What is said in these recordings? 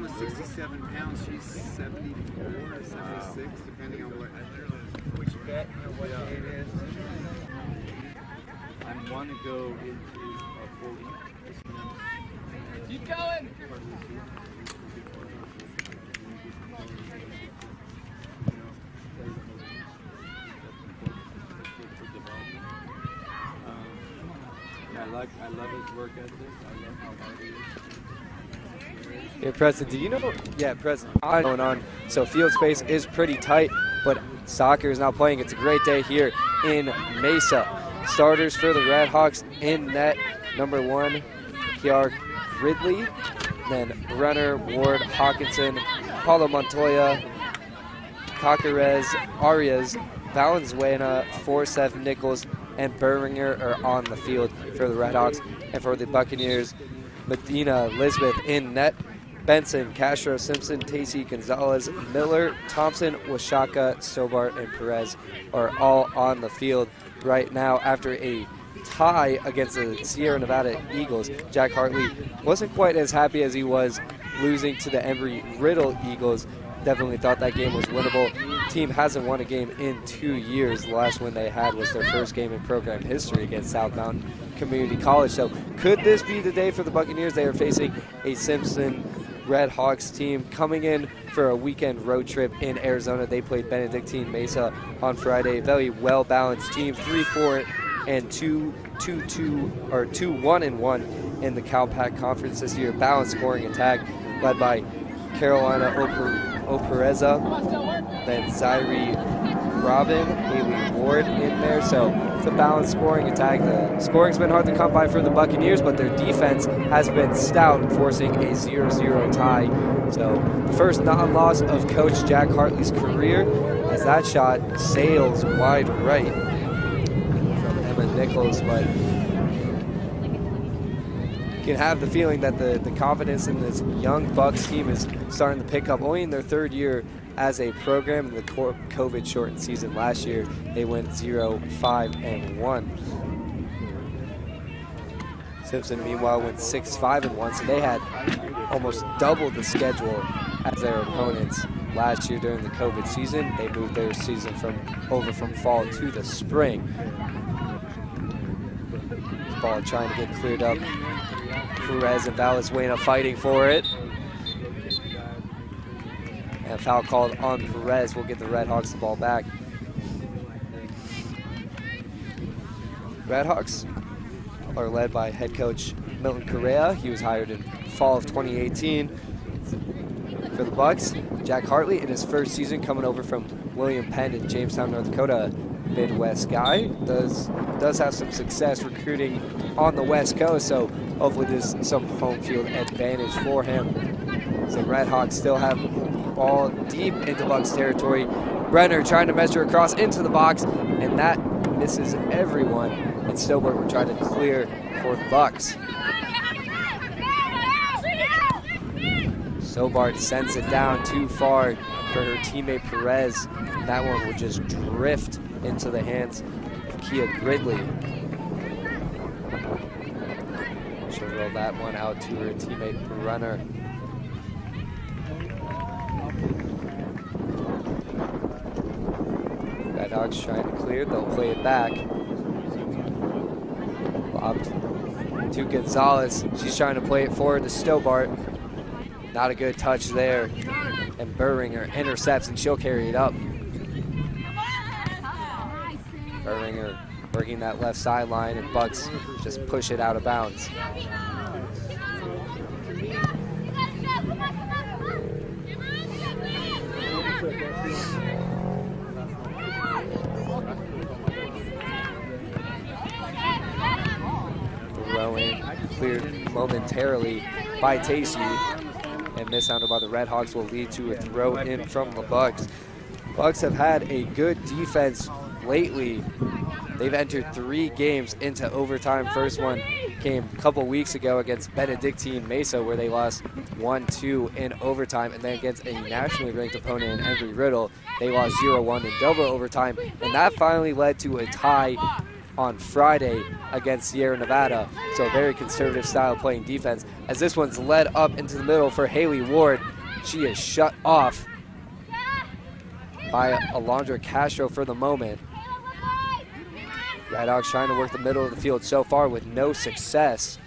was 67 pounds. She's 74 to 76, depending on which bet or what day it is. I want to go into a 40. Keep going! I love his work ethic. I love how hard he is. Yeah, Preston, do you know? Yeah, Preston, going on. So field space is pretty tight, but soccer is now playing. It's a great day here in Mesa. Starters for the Redhawks in net. Number 1, Kiara Ridley. Then Brenner, Ward, Hawkinson, Paulo Montoya, Cacarez, Ariz, Valenzuela, Forsyth, Nichols, and Berringer are on the field for the Redhawks. And for the Buccaneers, Medina, Elizabeth in net. Benson, Castro, Simpson, Tacey, Gonzalez, Miller, Thompson, Washaka, Stobart, and Perez are all on the field right now after a tie against the Sierra Nevada Eagles. Jack Hartley wasn't quite as happy as he was losing to the Embry-Riddle Eagles. Definitely thought that game was winnable. Team hasn't won a game in 2 years. The last one they had was their first game in program history against South Mountain Community College. So could this be the day for the Buccaneers? They are facing a Simpson Redhawks team coming in for a weekend road trip in Arizona. They played Benedictine Mesa on Friday. Very well-balanced team, 3-4 and 2-1-1 in the Cal Pac Conference this year. Balanced scoring attack led by Carolina Opereza, then Zaire Robin, Haley Ward in there. So it's a balanced scoring attack. The scoring's been hard to come by for the Buccaneers, but their defense has been stout, forcing a 0-0 tie. So the first non-loss of Coach Jack Hartley's career, as that shot sails wide right from Emma Nichols, but you can have the feeling that the confidence in this young Bucks team is starting to pick up. Only in their 3rd year as a program in the COVID-shortened season last year, they went 0-5-1. Simpson, meanwhile, went 6-5-1, so they had almost double the schedule as their opponents last year during the COVID season. They moved their season over from fall to the spring. This ball trying to get cleared up. Perez and Valenzuela fighting for it. And a foul called on Perez will get the Redhawks the ball back. Redhawks are led by head coach Milton Correa. He was hired in fall of 2018 for the Bucks. Jack Hartley, in his first season, coming over from William Penn in Jamestown, North Dakota, Midwest guy, does have some success recruiting on the West Coast, so hopefully there's some home field advantage for him. So Redhawks still have the ball deep into Bucks territory. Brenner trying to measure across into the box, and that misses everyone. And Stobart will try to clear for the Bucks. Stobart sends it down too far for her teammate Perez. That one will just drift into the hands of Kia Gridley. She'll roll that one out to her teammate Brenner. Redhawks trying to clear, they'll play it back. Lobbed to Gonzalez. She's trying to play it forward to Stobart. Not a good touch there. And Berringer intercepts, and she'll carry it up. Berringer working that left sideline, and Bucks just push it out of bounds. Throwing cleared momentarily by Tacey, and mishandled by the Redhawks will lead to a throw in from the Bucks. Bucks have had a good defense lately. They've entered 3 games into overtime. First one came a couple weeks ago against Benedictine Mesa, where they lost 1-2 in overtime, and then against a nationally ranked opponent in Embry-Riddle, they lost 0-1 in double overtime, and that finally led to a tie on Friday against Sierra Nevada. So a very conservative style playing defense, as this one's led up into the middle for Haley Ward. She is shut off by Alondra Castro for the moment. Redhawks trying to work the middle of the field so far with no success.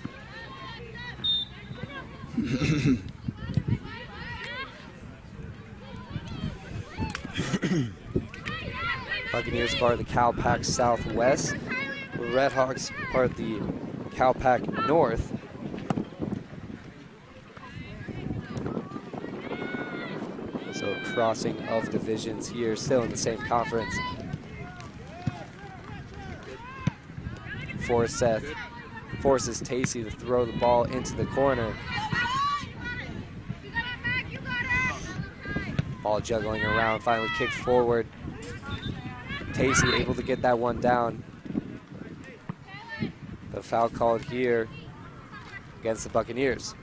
Buccaneers part of the Cal Pac Southwest. Redhawks part of the Cal Pac North. So crossing of divisions here, still in the same conference. Forseth forces Tacey to throw the ball into the corner. Ball juggling around, finally kicked forward. Tacey able to get that one down. The foul called here against the Buccaneers.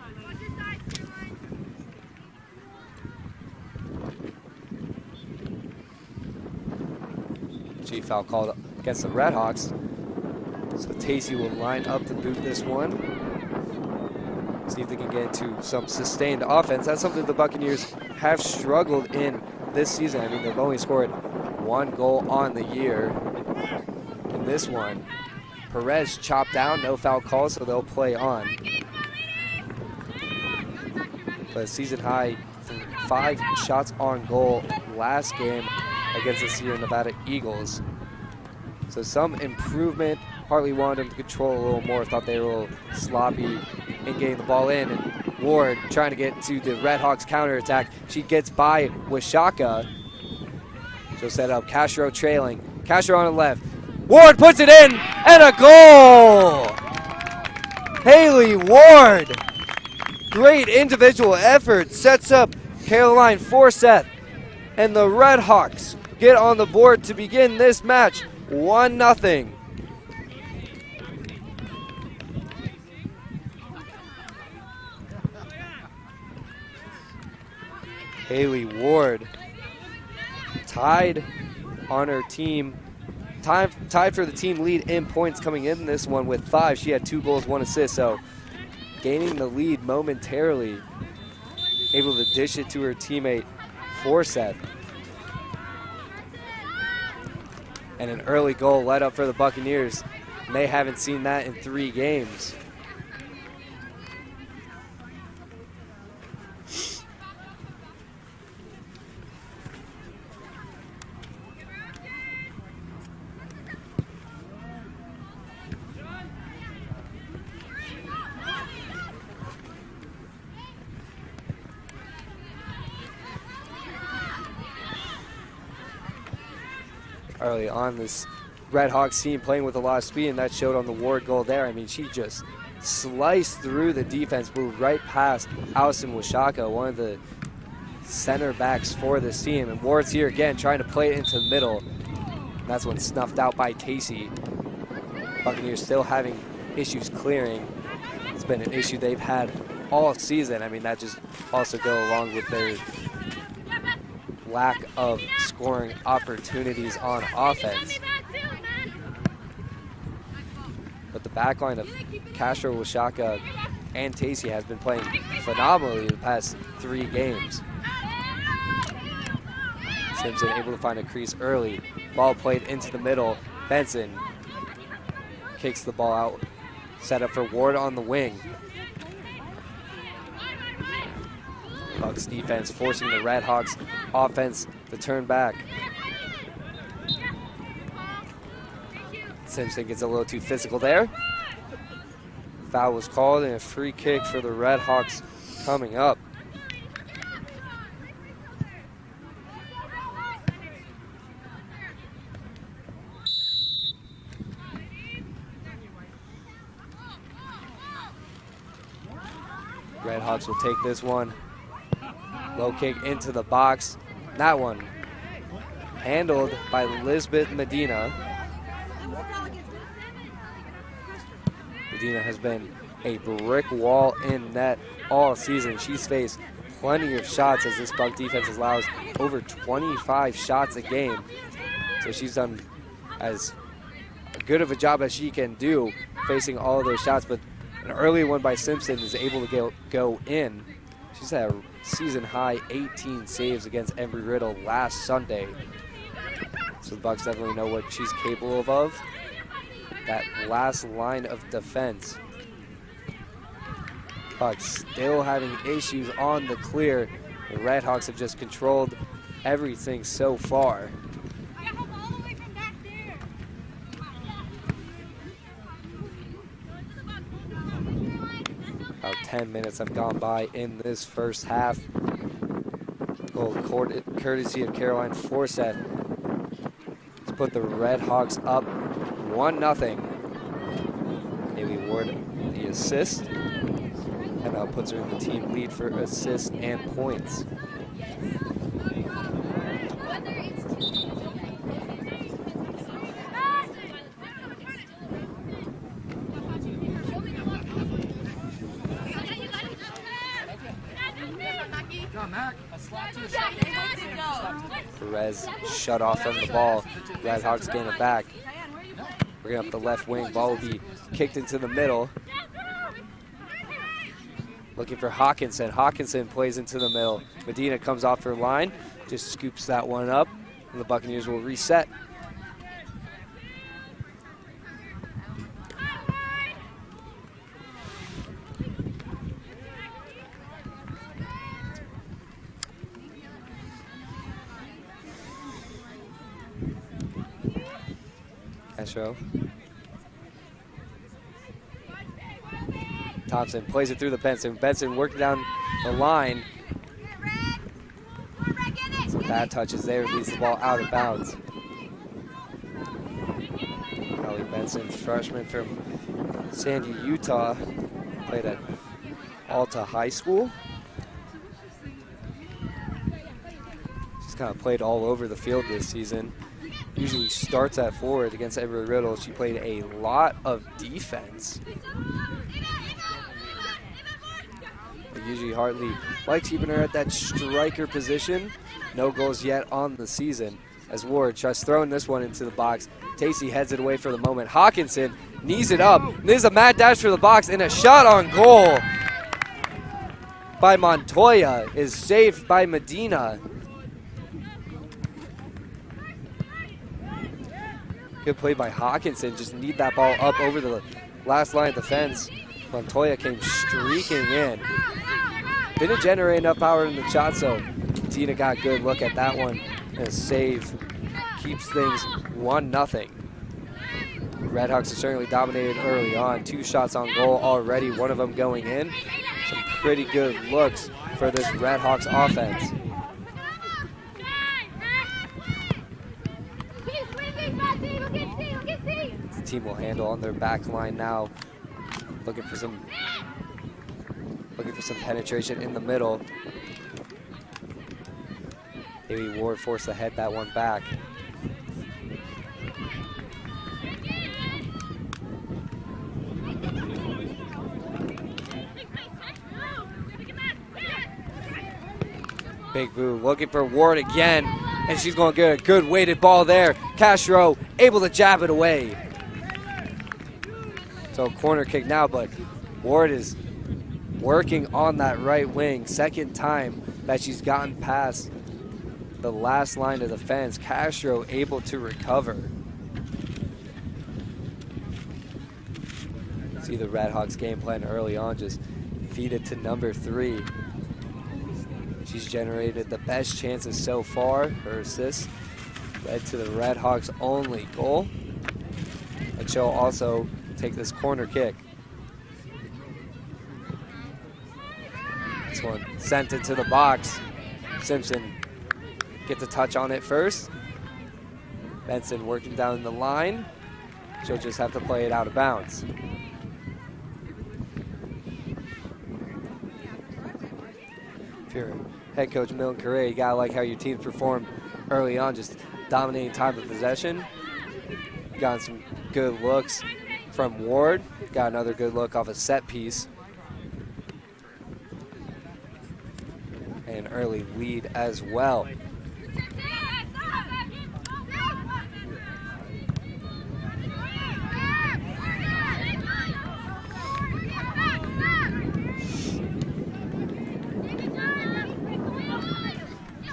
G foul called against the Redhawks. So Tacey will line up to boot this one. See if they can get into some sustained offense. That's something the Buccaneers have struggled in this season. I mean, they've only scored 1 goal on the year. In this one, Perez chopped down, no foul call, so they'll play on. But season high, 5 shots on goal last game against the Sierra Nevada Eagles. So some improvement. Hartley wanted them to control a little more, thought they were a little sloppy in getting the ball in. And Ward trying to get to the Redhawks counterattack. She gets by Washaka. She'll set up Castro trailing. Castro on the left. Ward puts it in, and a goal! Haley Ward. Great individual effort. Sets up Caroline Forseth. And the Redhawks get on the board to begin this match 1-0. Haley Ward tied on her team, tied for the team lead in points coming in this one with 5. She had 2 goals, 1 assist, so gaining the lead momentarily, able to dish it to her teammate Forseth. And an early goal led up for the Buccaneers. And they haven't seen that in 3 games. Early on, this Redhawks team playing with a lot of speed, and that showed on the Ward goal there. I mean, she just sliced through the defense, moved right past Allison Washaka, one of the center backs for this team. And Ward's here again, trying to play it into the middle. And that's when snuffed out by Tacey. Buccaneers still having issues clearing. It's been an issue they've had all season. I mean, that just also go along with their lack of scoring opportunities on offense. But the back line of Castro, Washaka, and Tacey has been playing phenomenally the past 3 games. Simpson able to find a crease early. Ball played into the middle. Benson kicks the ball out. Set up for Ward on the wing. Bucks defense forcing the Redhawks offense to turn back. Simpson gets a little too physical there. Foul was called and a free kick for the Redhawks coming up. Redhawks will take this one. Low kick into the box. That one handled by Lisbeth Medina. Medina has been a brick wall in net all season. She's faced plenty of shots as this Buck defense allows over 25 shots a game. So she's done as good of a job as she can do facing all of those shots, but an early one by Simpson is able to go in. She's had a season-high 18 saves against Embry-Riddle last Sunday. So the Bucks definitely know what she's capable of. That last line of defense. Bucks still having issues on the clear. The Redhawks have just controlled everything so far. About 10 minutes have gone by in this first half. Goal courtesy of Caroline Forseth to put the Redhawks up 1-0. Haley Ward the assist, and now puts her in the team lead for assists and points. Perez shut off from the ball. Redhawks gain it back. Bring up the left wing. Ball will be kicked into the middle. Looking for Hawkinson. Hawkinson plays into the middle. Medina comes off her line. Just scoops that one up. And the Buccaneers will reset. Castro. Thompson plays it through the Benson. Benson working down the line. Some bad touches there, leads the ball out of bounds. Holly Benson, freshman from Sandy, Utah, played at Alta High School. She's kind of played all over the field this season. Usually starts at forward against Embry-Riddle. She played a lot of defense. But usually Hartley likes keeping her at that striker position. No goals yet on the season as Ward tries throwing this one into the box. Tacey heads it away for the moment. Hawkinson knees it up. There's a mad dash for the box and a shot on goal by Montoya is saved by Medina. Good play by Hawkinson. Just need that ball up over the last line of defense. Montoya came streaking in. Didn't generate enough power in the shot, so Tina got a good look at that one. And a save keeps things 1-0. Redhawks are certainly dominated early on. 2 shots on goal already, one of them going in. Some pretty good looks for this Redhawks offense. The team will handle on their back line now. Looking for some penetration in the middle. Haley Ward forced to head that one back. Big Boo looking for Ward again, and she's going to get a good weighted ball there. Castro able to jab it away. So corner kick now, but Ward is working on that right wing. Second time that she's gotten past the last line of defense. Castro able to recover. See the Redhawks game plan early on, just feed it to number 3. She's generated the best chances so far. Her assist led to the Redhawks' only goal. And she'll also take this corner kick. This one sent into the box. Simpson gets a touch on it first. Benson working down the line. She'll just have to play it out of bounds. If you're head coach Milton Correa, you gotta like how your team performed early on, just dominating time of possession. Got some good looks from Ward. Got another good look off a set piece. And an early lead as well.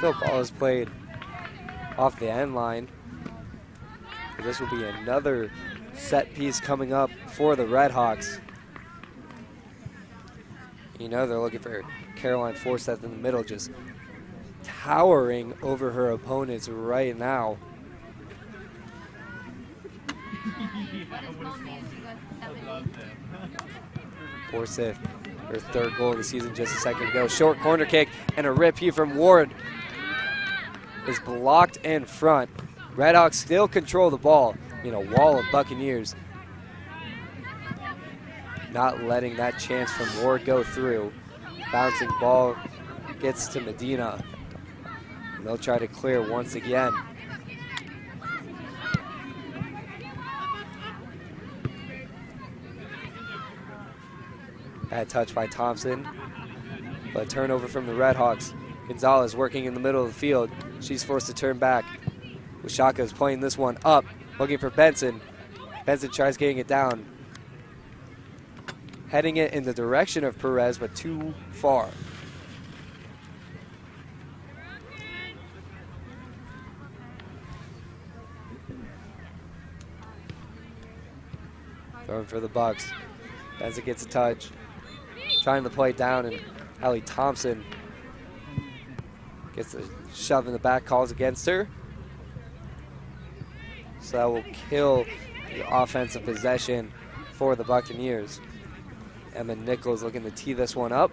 Field ball is played off the end line. This will be another set piece coming up for the Redhawks. You know they're looking for Caroline Forsyth in the middle, just towering over her opponents right now. Forsyth, her third goal of the season just a second ago. Short corner kick and a rip here from Ward is blocked in front. Redhawks still control the ball in a wall of Buccaneers. Not letting that chance from Ward go through. Bouncing ball gets to Medina. And they'll try to clear once again. Bad touch by Thompson, but turnover from the Redhawks. Gonzalez working in the middle of the field. She's forced to turn back. Washaka is playing this one up, looking for Benson. Benson tries getting it down. Heading it in the direction of Perez, but too far. Throwing for the Bucks. Benson gets a touch. Trying to play down, and Allie Thompson gets a shove in the back, calls against her. So that will kill the offensive possession for the Buccaneers. Emma Nichols looking to tee this one up.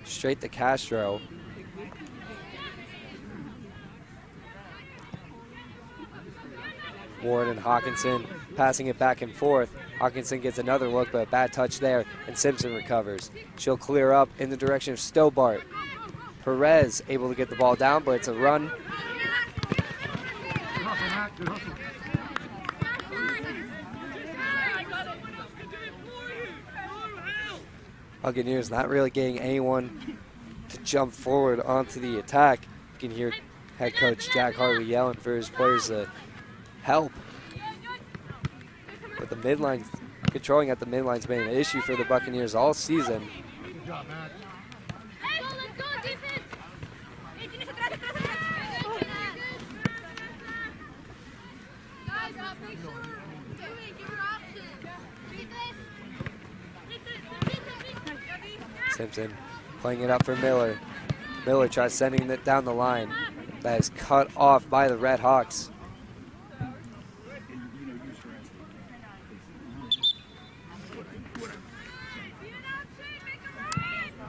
Straight to Castro. Ward and Hawkinson passing it back and forth. Hawkinson gets another look, but a bad touch there, and Simpson recovers. She'll clear up in the direction of Stobart. Perez able to get the ball down, but it's a run. Buccaneers not really getting anyone to jump forward onto the attack. You can hear head coach Jack Hartley yelling for his players to help. But the midline, controlling at the midline's been an issue for the Buccaneers all season. Good job, Matt. Simpson playing it up for Miller. Miller tries sending it down the line. That is cut off by the Redhawks.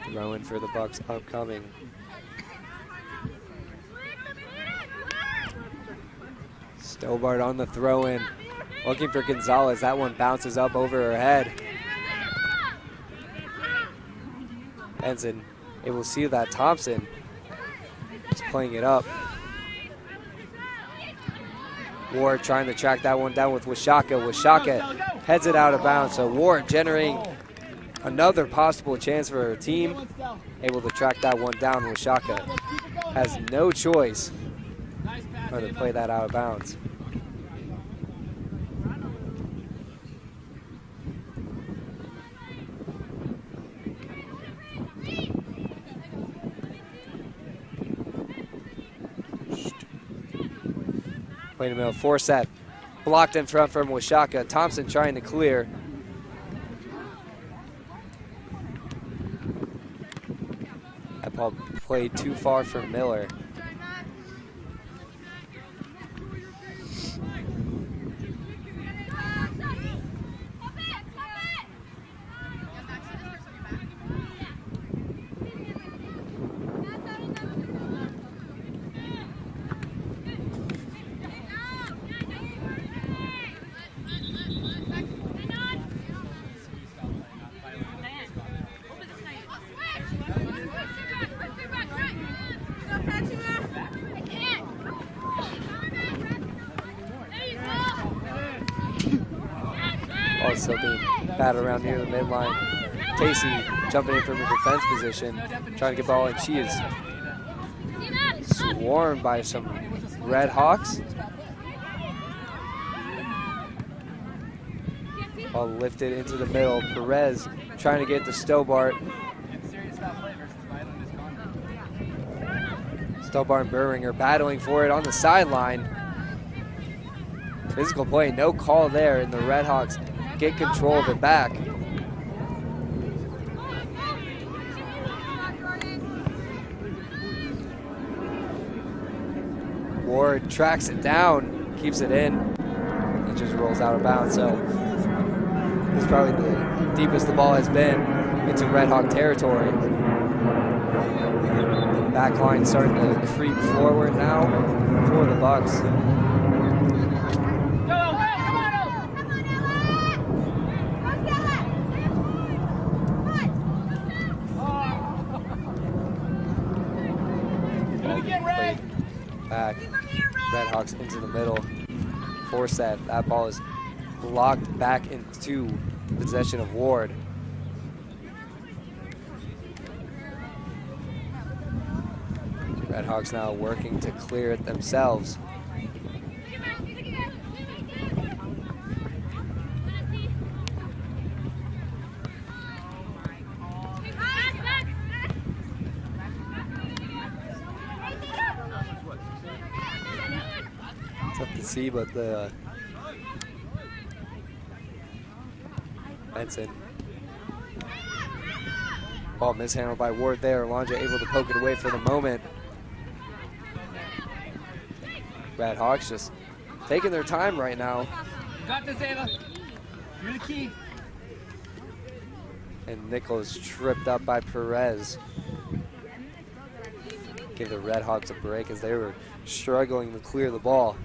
Throw-in for the Bucks upcoming. Stobart on the throw-in. Looking for Gonzalez. That one bounces up over her head. Benson able to see that. Thompson is playing it up. Ward trying to track that one down with Washaka. Washaka heads it out of bounds. So Ward generating another possible chance for her team. Able to track that one down. Washaka has no choice but to play that out of bounds. Playing the middle, Forsyth blocked in front from Washaka. Thompson trying to clear. That ball played too far for Miller. Also being batted around near the midline. Tacey jumping in from a defense position, trying to get ball, and she is swarmed by some Redhawks. Ball lifted into the middle. Perez trying to get to Stobart. Stobart and Burringer battling for it on the sideline. Physical play, no call there, and the Redhawks get control of it back. Ward tracks it down, keeps it in. It just rolls out of bounds. So this is probably the deepest the ball has been into Redhawk territory. Back line starting to creep forward now for the Bucks. Back. Redhawks into the middle. Force that. That ball is locked back into possession of Ward. Redhawks now working to clear it themselves. Tough to see, but the Benson. Ball mishandled by Ward there. Alonja able to poke it away for the moment. Redhawks just taking their time right now. Got this, Ava. You're the key. And Nichols tripped up by Perez. Give the Redhawks a break as they were struggling to clear the ball.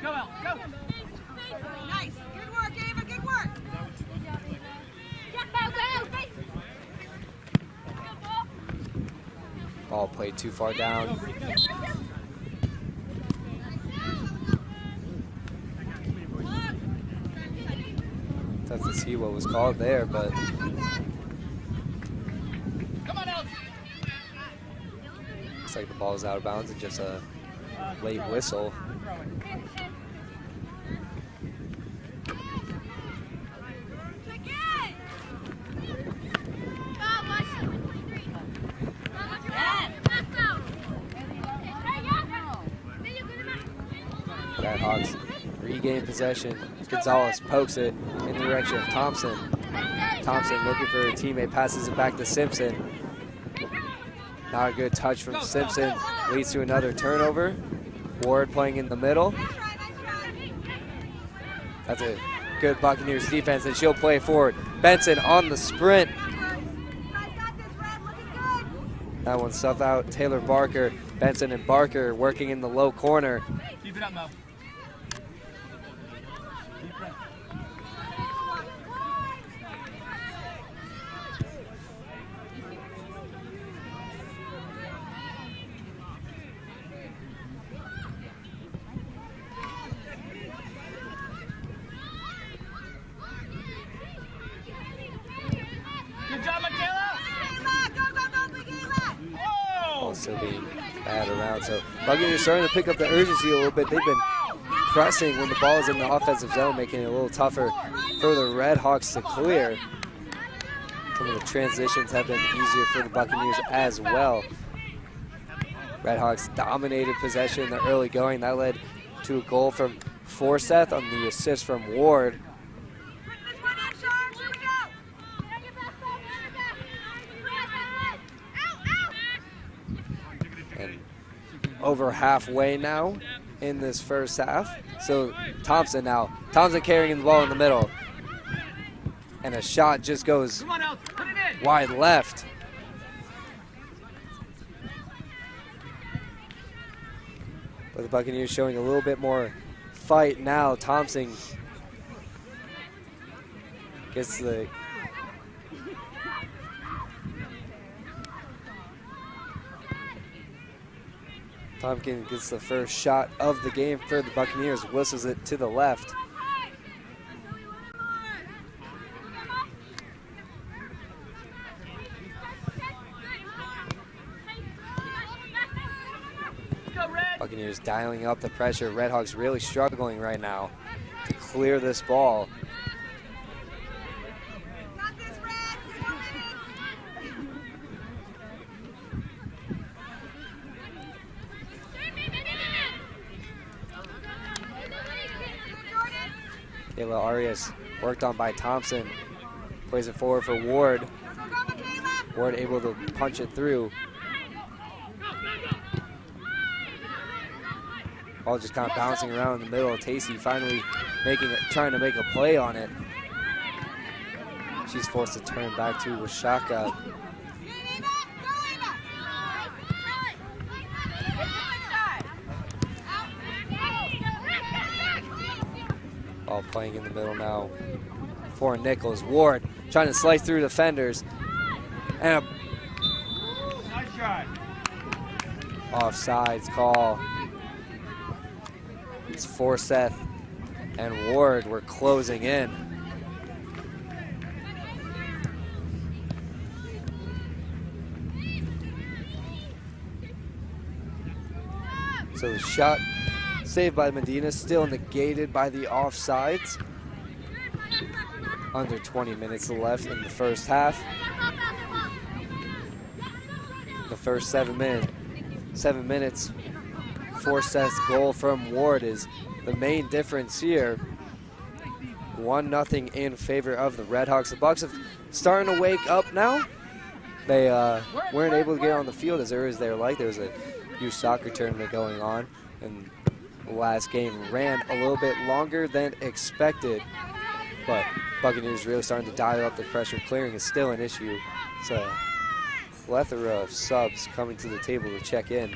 Go, El, go. Nice. Good work, Ava. Good work. Ball played too far down. Tough to see what was called there, but looks like the ball is out of bounds and just a late whistle. Redhawks regain possession. Gonzalez pokes it in the direction of Thompson. Thompson looking for a teammate, passes it back to Simpson. Not a good touch from Simpson, leads to another turnover. Ward playing in the middle. That's a good Buccaneers defense, and she'll play forward. Benson on the sprint. That one stuffed out Taylor Barker. Benson and Barker working in the low corner. Keep it up, Mo. Good job, Michaela. Also being bad around. So Buccaneers starting to pick up the urgency a little bit. They've been pressing when the ball is in the offensive zone, making it a little tougher for the Redhawks to clear. Some of the transitions have been easier for the Buccaneers as well. Redhawks dominated possession in the early going. That led to a goal from Forseth on the assist from Ward. And over halfway now in this first half. So Thompson now. Thompson carrying the ball in the middle. And a shot just goes wide left. But the Buccaneers showing a little bit more fight now. Thompson gets the Tompkins gets the first shot of the game for the Buccaneers, whistles it to the left. Buccaneers dialing up the pressure. Redhawks really struggling right now to clear this ball. Kayla Arias worked on by Thompson. Plays it forward for Ward. Ward able to punch it through. Ball just kind of bouncing around in the middle. Tacey finally trying to make a play on it. She's forced to turn back to Washaka. Ball playing in the middle now for Nichols. Ward trying to slice through defenders. And a offsides call. It's Forseth and Ward were closing in. So the shot saved by Medina, still negated by the offsides. Under 20 minutes left in the first half. The first 7 minutes, Forseth's goal from Ward is the main difference here. 1-0 in favor of the Redhawks. The Bucks are starting to wake up now. They weren't able to get on the field as early as they were like. There was a youth soccer tournament going on, and the last game ran a little bit longer than expected. But Buccaneers really starting to dial up the pressure. Clearing is still an issue. It's a plethora of subs coming to the table to check in.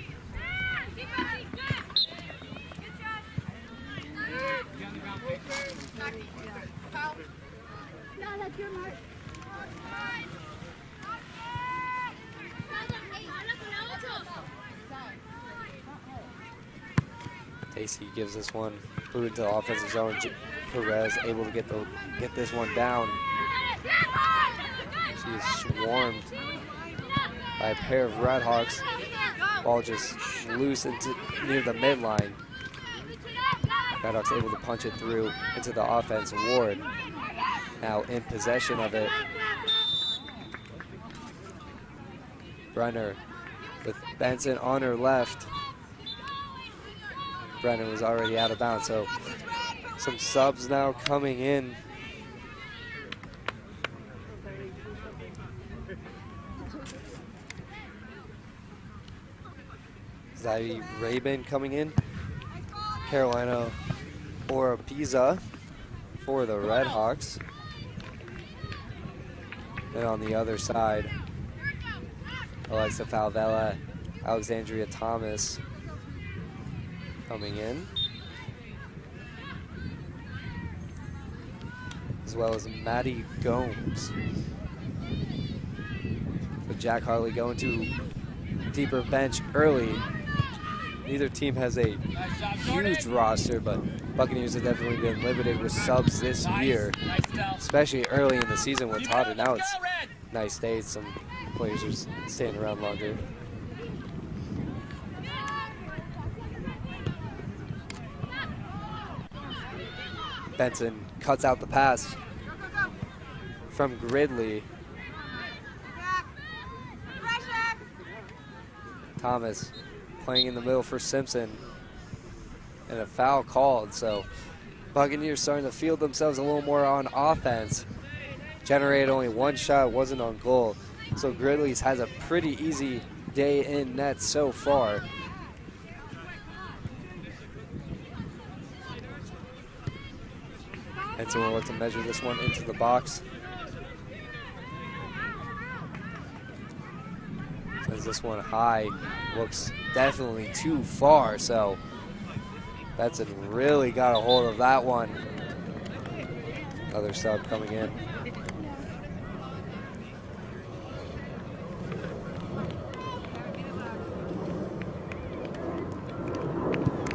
Tacey gives this one through into the offensive zone. Perez able to get this one down. She is swarmed by a pair of Redhawks. Ball just loose near the midline. Redhawks able to punch it through into the offense. Ward now in possession of it. Brenner with Benson on her left. Brenner was already out of bounds, so some subs now coming in. Zaire Rabin coming in. Carolina Oropeza for the Redhawks. Then on the other side, Alexa Falvella, Alexandria Thomas coming in, as well as Maddie Gomes. With Jack Harley going to deeper bench early. Neither team has a huge roster, but Buccaneers have definitely been limited with subs this year, especially early in the season with Todd. Now it's nice days. Some players are staying around longer. Benson cuts out the pass from Gridley. Thomas playing in the middle for Simpson. And a foul called, so Buccaneers starting to field themselves a little more on offense. Generated only one shot, wasn't on goal. So Gridley's has a pretty easy day in net so far. Benson will look to measure this one into the box. Sends this one high, looks definitely too far, so Benson really got a hold of that one. Another sub coming in.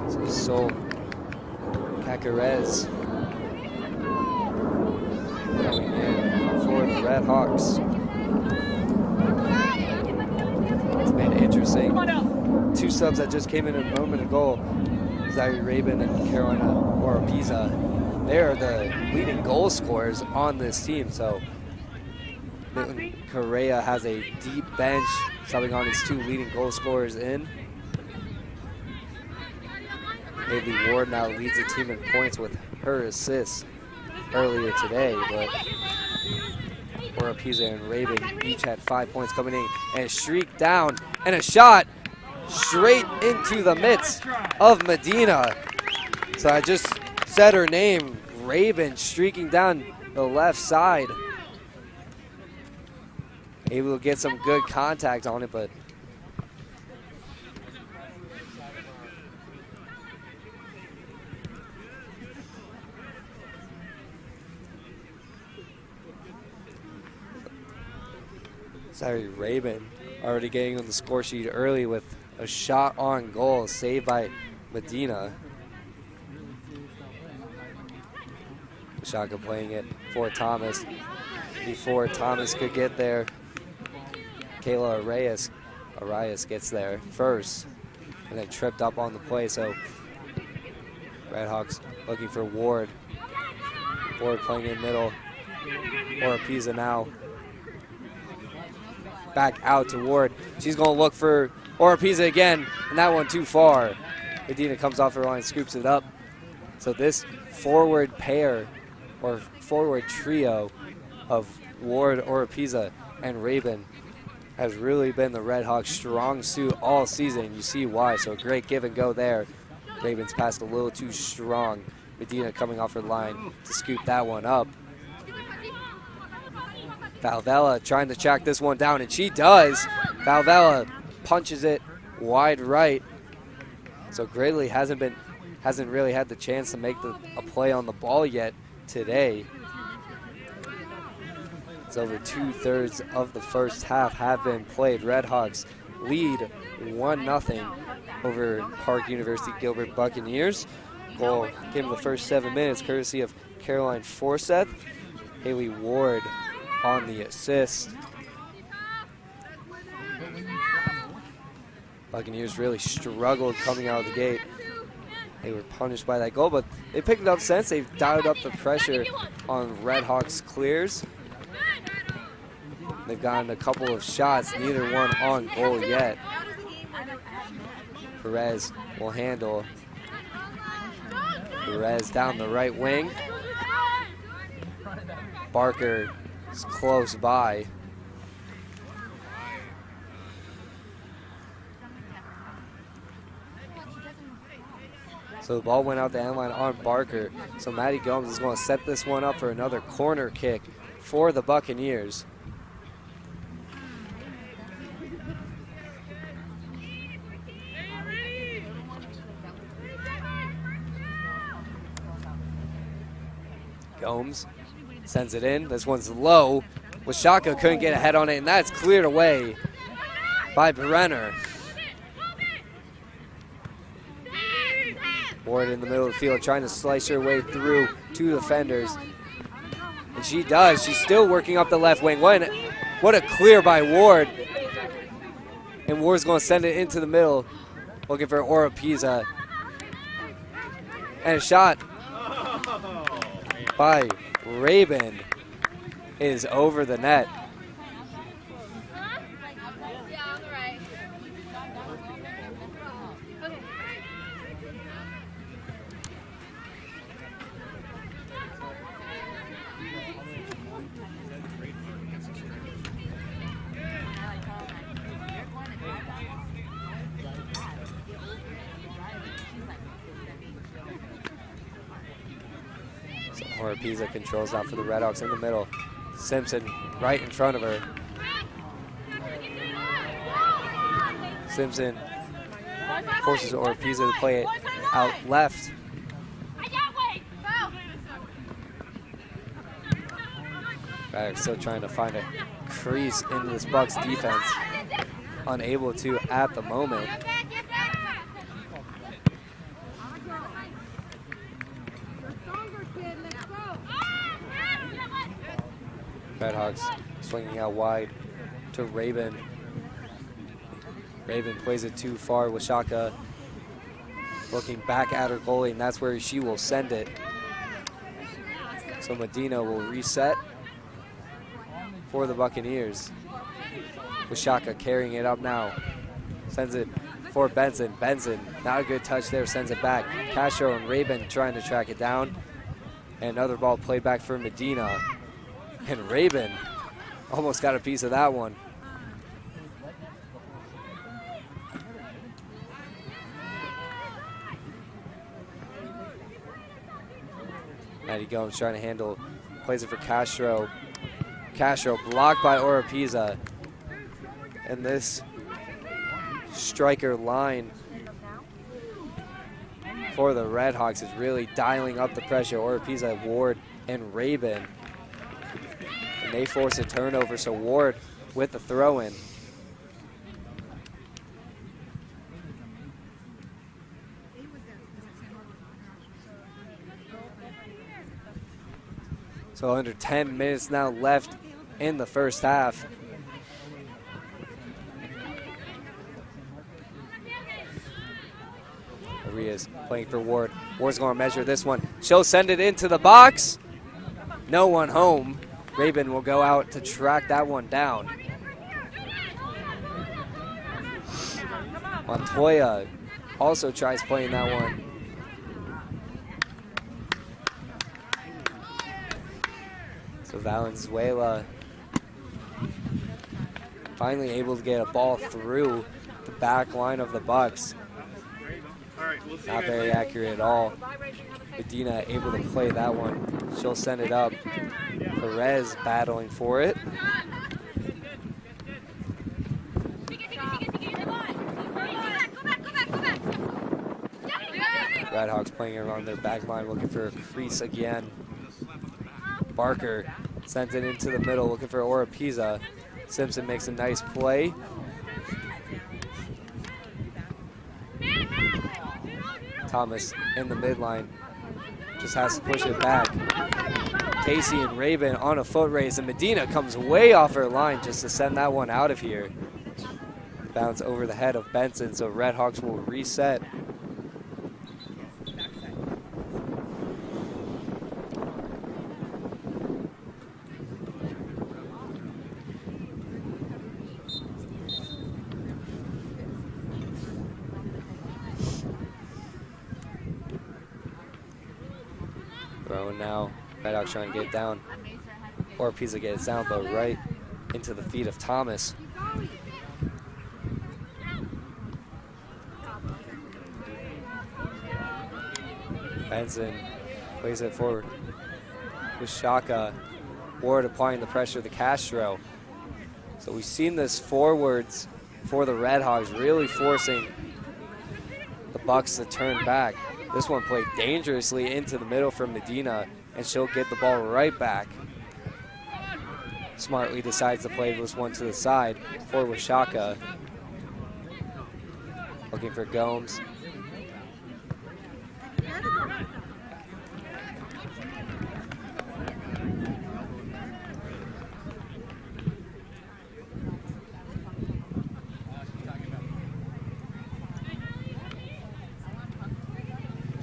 So Sol Cacarez coming in for the Redhawks. It's been interesting. Two subs that just came in a moment ago. Zaire Rabin and Carolina Oropeza. They are the leading goal scorers on this team. So Milton Correa has a deep bench, subbing on his two leading goal scorers in. Haley Ward now leads the team in points with her assists. earlier today, but Oropeza and Raven each had 5 points coming in, and a streak down, and a shot straight into the midst of Medina. So I just said her name, Raven, streaking down the left side. Able to get some good contact on it, but Raven already getting on the score sheet early with a shot on goal saved by Medina. Shaka playing it for Thomas. Before Thomas could get there, Kayla Ariz gets there first and then tripped up on the play. So Redhawks looking for Ward. Ward playing in middle. Oropeza now back out to Ward. She's going to look for Oropeza again, and that one too far. Medina comes off her line, scoops it up. So this forward pair or forward trio of Ward, Oropeza, and Raven has really been the Redhawks' strong suit all season. You see why, so great give and go there. Raven's passed a little too strong. Medina coming off her line to scoop that one up. Valvella trying to track this one down, and she does. Valvella punches it wide right. So Gridley hasn't really had the chance to make a play on the ball yet today. It's over 2/3 of the first half have been played. Redhawks lead 1-0 over Park University Gilbert Buccaneers. Goal came in the first 7 minutes courtesy of Caroline Forseth. Haley Ward on the assist. Buccaneers really struggled coming out of the gate. They were punished by that goal, but they picked it up since. They've dialed up the pressure on Redhawks clears. They've gotten a couple of shots, neither one on goal yet. Perez will handle. Perez down the right wing. Barker is close by. So the ball went out the end line on Barker. So Maddie Gomes is going to set this one up for another corner kick for the Buccaneers. Gomes sends it in. This one's low. Washaka couldn't get a head on it, and that's cleared away by Brenner. Ward in the middle of the field trying to slice her way through two defenders. And she does. She's still working up the left wing. What a clear by Ward. And Ward's going to send it into the middle, looking for Oropeza. And a shot by Raven is over the net. Oropeza controls out for the Redhawks in the middle. Simpson right in front of her. Simpson forces Oropeza to play it out left. Redhawks still trying to find a crease into this Bucks defense. Unable to at the moment. Redhawks swinging out wide to Raven. Raven plays it too far. Washaka looking back at her goalie, and that's where she will send it. So Medina will reset for the Buccaneers. Washaka carrying it up now. Sends it for Benson. Benson, not a good touch there, sends it back. Castro and Raven trying to track it down. And another ball played back for Medina. And Rabin almost got a piece of that one. Maddie Gomes trying to handle, plays it for Castro. Castro blocked by Oropeza. And this striker line for the Redhawks is really dialing up the pressure. Oropeza, Ward, and Rabin. And they force a turnover, so Ward with the throw-in. So under 10 minutes now left in the first half. Ariz playing for Ward. Ward's going to measure this one. She'll send it into the box. No one home. Rabin will go out to track that one down. Montoya also tries playing that one. So Valenzuela finally able to get a ball through the back line of the Bucks. Not very accurate at all. Medina able to play that one. She'll send it up. Perez battling for it. Redhawks playing around their back line, looking for a crease again. Barker sends it into the middle, looking for Oropeza. Simpson makes a nice play. Thomas in the midline, just has to push it back. Casey and Rabin on a foot race, and Medina comes way off her line just to send that one out of here. Bounce over the head of Benson, so Redhawks will reset. Throwing now, Redhawks trying to get it down. Oropeza gets down, but right into the feet of Thomas. Benson plays it forward with Shaka. Ward applying the pressure to Castro. So we've seen this forwards for the Redhawks really forcing the Bucks to turn back. This one played dangerously into the middle for Medina, and she'll get the ball right back. Smartly decides to play this one to the side for Washaka. Looking for Gomes.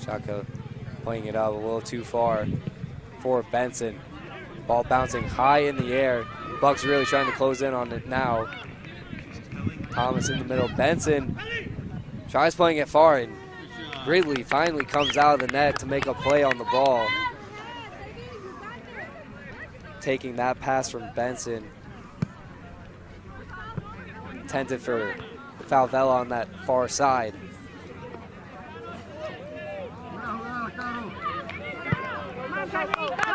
Shaka playing it up a little too far for Benson. Ball bouncing high in the air. Bucks really trying to close in on it now. Thomas in the middle. Benson tries playing it far, and Ridley finally comes out of the net to make a play on the ball. Taking that pass from Benson. Intended for Falvella on that far side.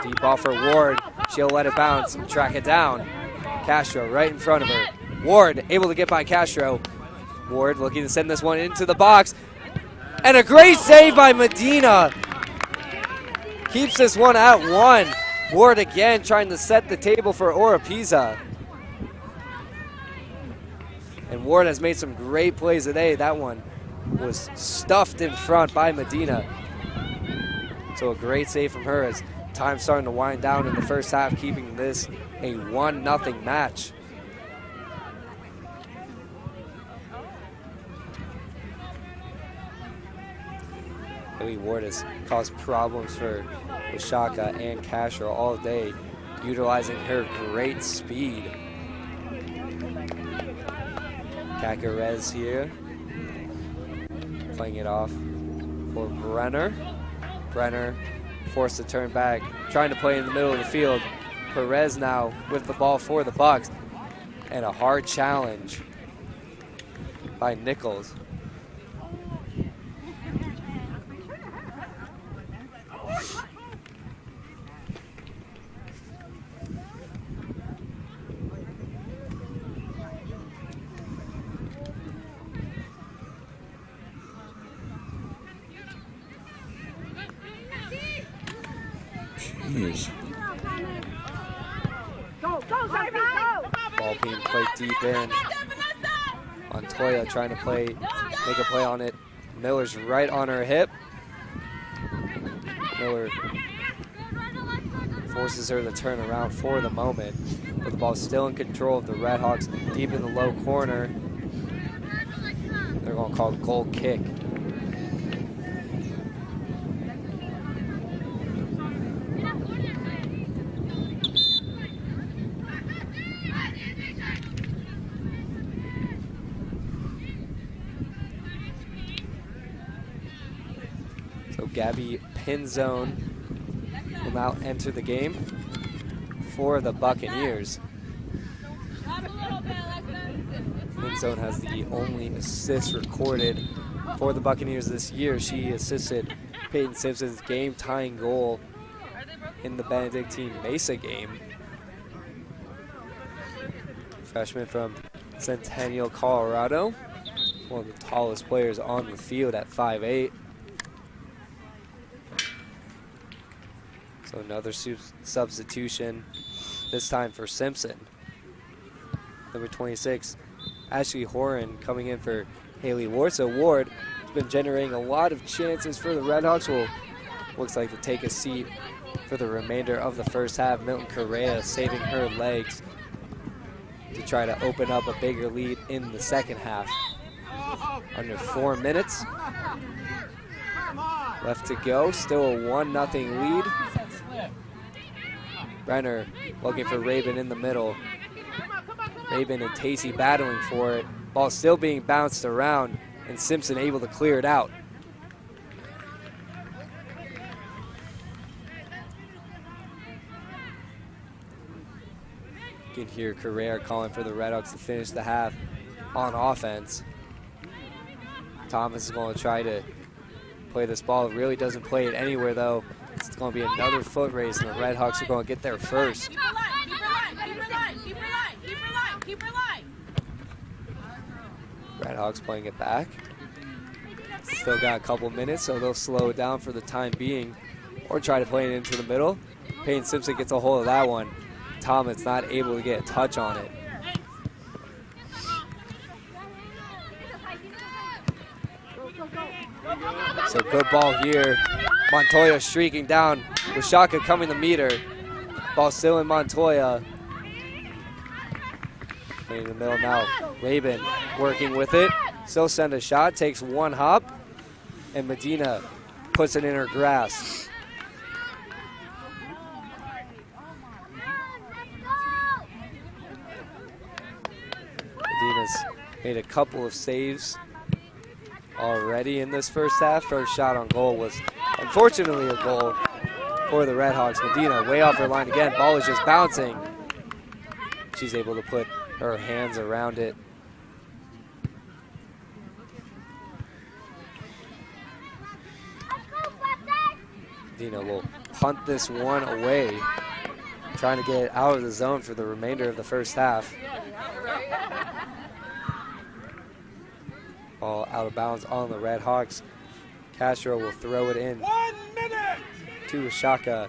Deep ball for Ward. She'll let it bounce and track it down. Castro right in front of her. Ward able to get by Castro. Ward looking to send this one into the box. And a great save by Medina. Keeps this one at 1. Ward again trying to set the table for Oropeza. And Ward has made some great plays today. That one was stuffed in front by Medina. So a great save from her as time's starting to wind down in the first half, keeping this a 1-0 match. Haley Ward has caused problems for Washaka and Castro all day, utilizing her great speed. Cacarez here, playing it off for Brenner. Brenner forced to turn back, trying to play in the middle of the field. Perez now with the ball for the Bucks, and a hard challenge by Nichols. Jeez. Ball being played deep in. Montoya trying to make a play on it. Miller's right on her hip. Miller forces her to turn around for the moment, but the ball's still in control of the Redhawks deep in the low corner. They're going to call goal kick. Gabby Pinzone will now enter the game for the Buccaneers. Pinzone has the only assist recorded for the Buccaneers this year. She assisted Peyton Simpson's game-tying goal in the Benedictine Mesa game. Freshman from Centennial, Colorado. One of the tallest players on the field at 5'8". So another substitution, this time for Simpson. Number 26, Ashley Horan coming in for Haley Ward. So Ward has been generating a lot of chances for the Redhawks. Looks like to take a seat for the remainder of the first half. Milton Correa saving her legs to try to open up a bigger lead in the second half. Under 4 minutes left to go, still a 1-0 lead. Brenner looking for Rabin in the middle. Rabin and Tacey battling for it. Ball still being bounced around, and Simpson able to clear it out. You can hear Carrera calling for the Redhawks to finish the half on offense. Thomas is going to try to play this ball. Really doesn't play it anywhere, though. It's going to be another foot race, and the Redhawks are going to get there first. Redhawks playing it back. Still got a couple minutes, so they'll slow it down for the time being or try to play it into the middle. Peyton Simpson gets a hold of that one. Thomas not able to get a touch on it. So good ball here. Montoya streaking down. Washaka coming to meet her. Ball still in Montoya. In the middle now. Rabin working with it. Still send a shot. Takes one hop. And Medina puts it in her grasp. Medina's made a couple of saves already in this first half. First shot on goal was unfortunately a goal for the Redhawks. Medina way off her line again. Ball is just bouncing. She's able to put her hands around it. Medina will punt this one away, trying to get it out of the zone for the remainder of the first half. Ball out of bounds on the Redhawks. Castro will throw it in 1 minute to Washaka.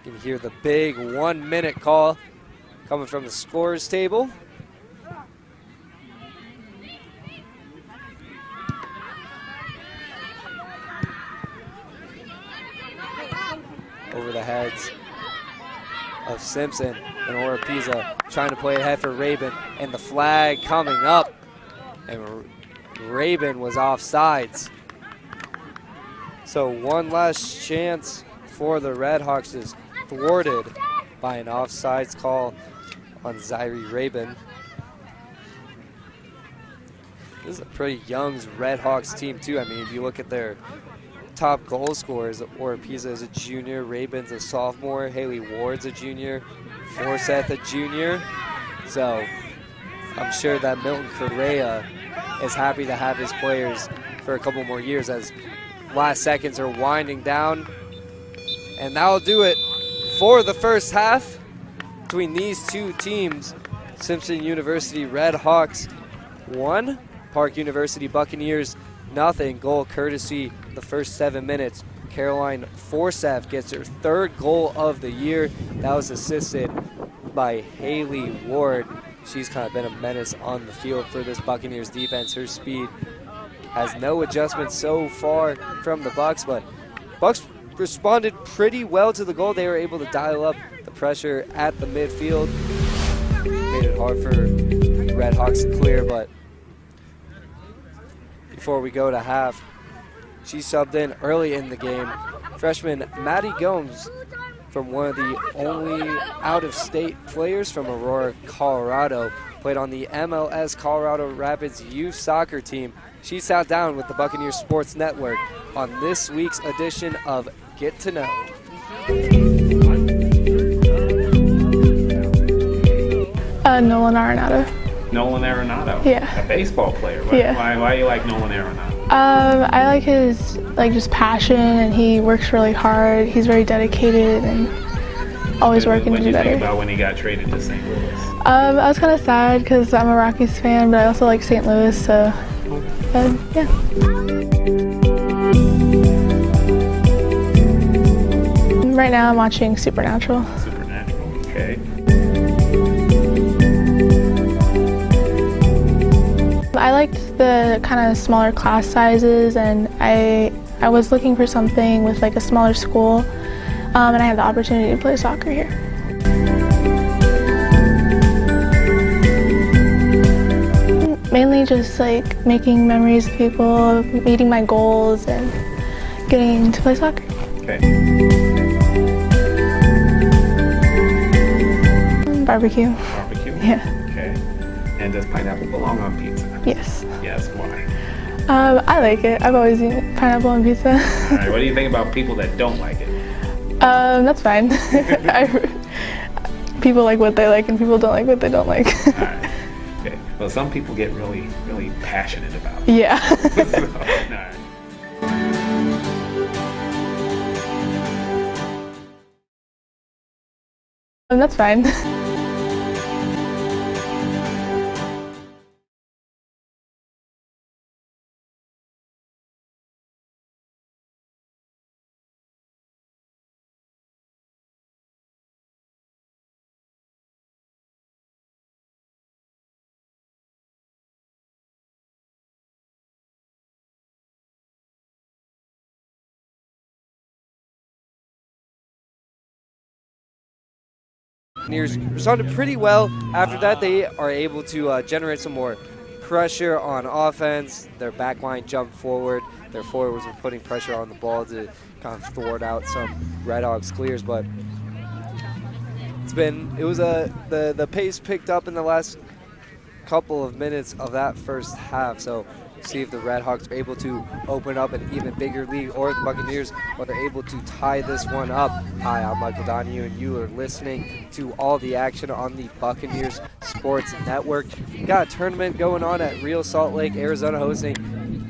You can hear the big 1 minute call coming from the scorers table. Over the heads of Simpson and Oropeza trying to play ahead for Rabin, and the flag coming up, and Rabin was offsides. So one last chance for the Redhawks is thwarted by an offsides call on Zaire Rabin. This is a pretty young Redhawks team too. I mean, if you look at their top goal scorers. Oropesa is a junior, Rabin's a sophomore, Haley Ward's a junior, Forsyth a junior. So I'm sure that Milton Correa is happy to have his players for a couple more years as last seconds are winding down. And that'll do it for the first half between these two teams. Simpson University Redhawks 1, Park University Buccaneers nothing. Goal courtesy the first 7 minutes. Caroline Forsyth gets her 3rd goal of the year. That was assisted by Haley Ward. She's kind of been a menace on the field for this Buccaneers defense. Her speed has no adjustment so far from the Bucks, but Bucks responded pretty well to the goal. They were able to dial up the pressure at the midfield. Made it hard for Redhawks to clear, but before we go to half, she subbed in early in the game. Freshman Maddie Gomes, from one of the only out-of-state players from Aurora, Colorado, played on the MLS Colorado Rapids youth soccer team. She sat down with the Buccaneers Sports Network on this week's edition of Get to Know. Nolan Arenado. Nolan Arenado? Yeah. A baseball player? Why do you like Nolan Arenado? I like his just passion, and he works really hard. He's very dedicated and always working to do better. What did you think about when he got traded to St. Louis? I was kind of sad because I'm a Rockies fan, but I also like St. Louis, so yeah. Right now I'm watching Supernatural. Supernatural, okay. I liked the kind of smaller class sizes, and I was looking for something with like a smaller school, and I had the opportunity to play soccer here. Mainly just like making memories with people, meeting my goals, and getting to play soccer. Okay. Barbecue. Barbecue? Yeah. Okay. And does pineapple belong on pizza? Yes. Yes, why? I like it. I've always eaten pineapple on pizza. All right, what do you think about people that don't like it? That's fine. People like what they like and people don't like what they don't like. All right. Okay. Well, some people get really, really passionate about it. Yeah. So, all right. That's fine. Buccaneers responded pretty well. After that, they are able to generate some more pressure on offense. Their back line jumped forward. Their forwards were putting pressure on the ball to kind of thwart out some Redhawks clears, but the pace picked up in the last couple of minutes of that first half. So see if the Redhawks are able to open up an even bigger lead, or the Buccaneers are able to tie this one up. Hi, I'm Michael Donahue, and you are listening to all the action on the Buccaneers Sports Network. We've got a tournament going on at Real Salt Lake, Arizona, hosting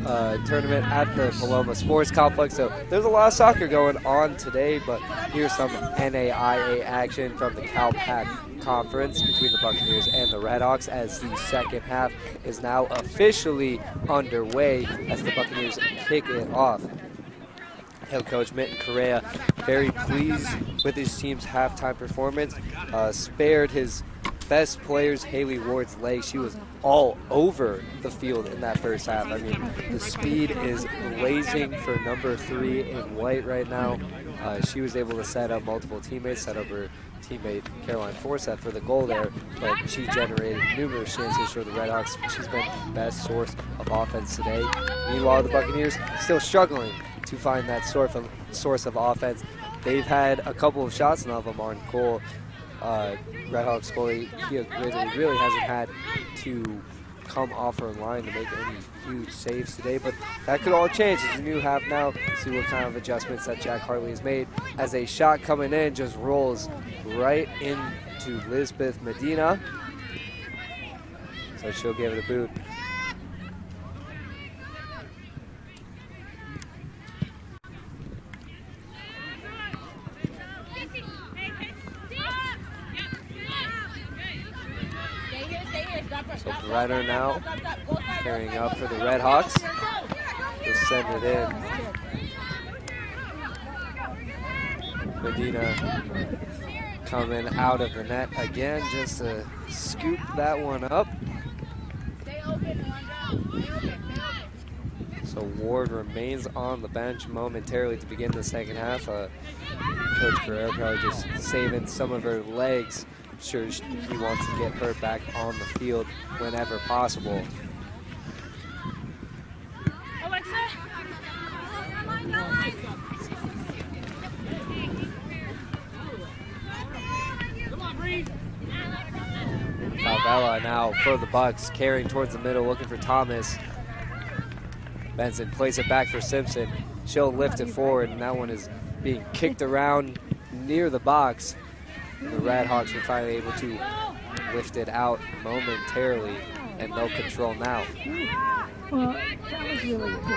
a tournament at the Paloma Soccer Complex. So there's a lot of soccer going on today, but here's some NAIA action from the Cal Pac Conference between the Buccaneers and the Redhawks, as the second half is now officially underway as the Buccaneers kick it off. Head coach Milton Correa very pleased with his team's halftime performance. Spared his best players, Haley Ward's leg. She was all over the field in that first half. I mean, the speed is blazing for number 3 in white right now. She was able to set up multiple teammates, set up her teammate Caroline Forsyth for the goal there, but she generated numerous chances for the Redhawks. She's been the best source of offense today. Meanwhile, the Buccaneers still struggling to find that source of offense. They've had a couple of shots, none of them are on goal. Redhawks goalie Kia Gridley really hasn't had to come off her line to make any huge saves today, but that could all change. It's a new half now. See what kind of adjustments that Jack Hartley has made as a shot coming in just rolls right into Lisbeth Medina. So she'll give it a boot. So Brenner now carrying up for the Redhawks. Just send it in. Medina coming out of the net again just to scoop that one up. So Ward remains on the bench momentarily to begin the second half. Coach Pereira probably just saving some of her legs. I'm sure he wants to get her back on the field whenever possible. Valvella now for the Bucks, carrying towards the middle, looking for Thomas. Benson plays it back for Simpson. She'll lift it forward, and that one is being kicked around near the box. And the Redhawks were finally able to lift it out momentarily, and they'll control now. Well, that was really a good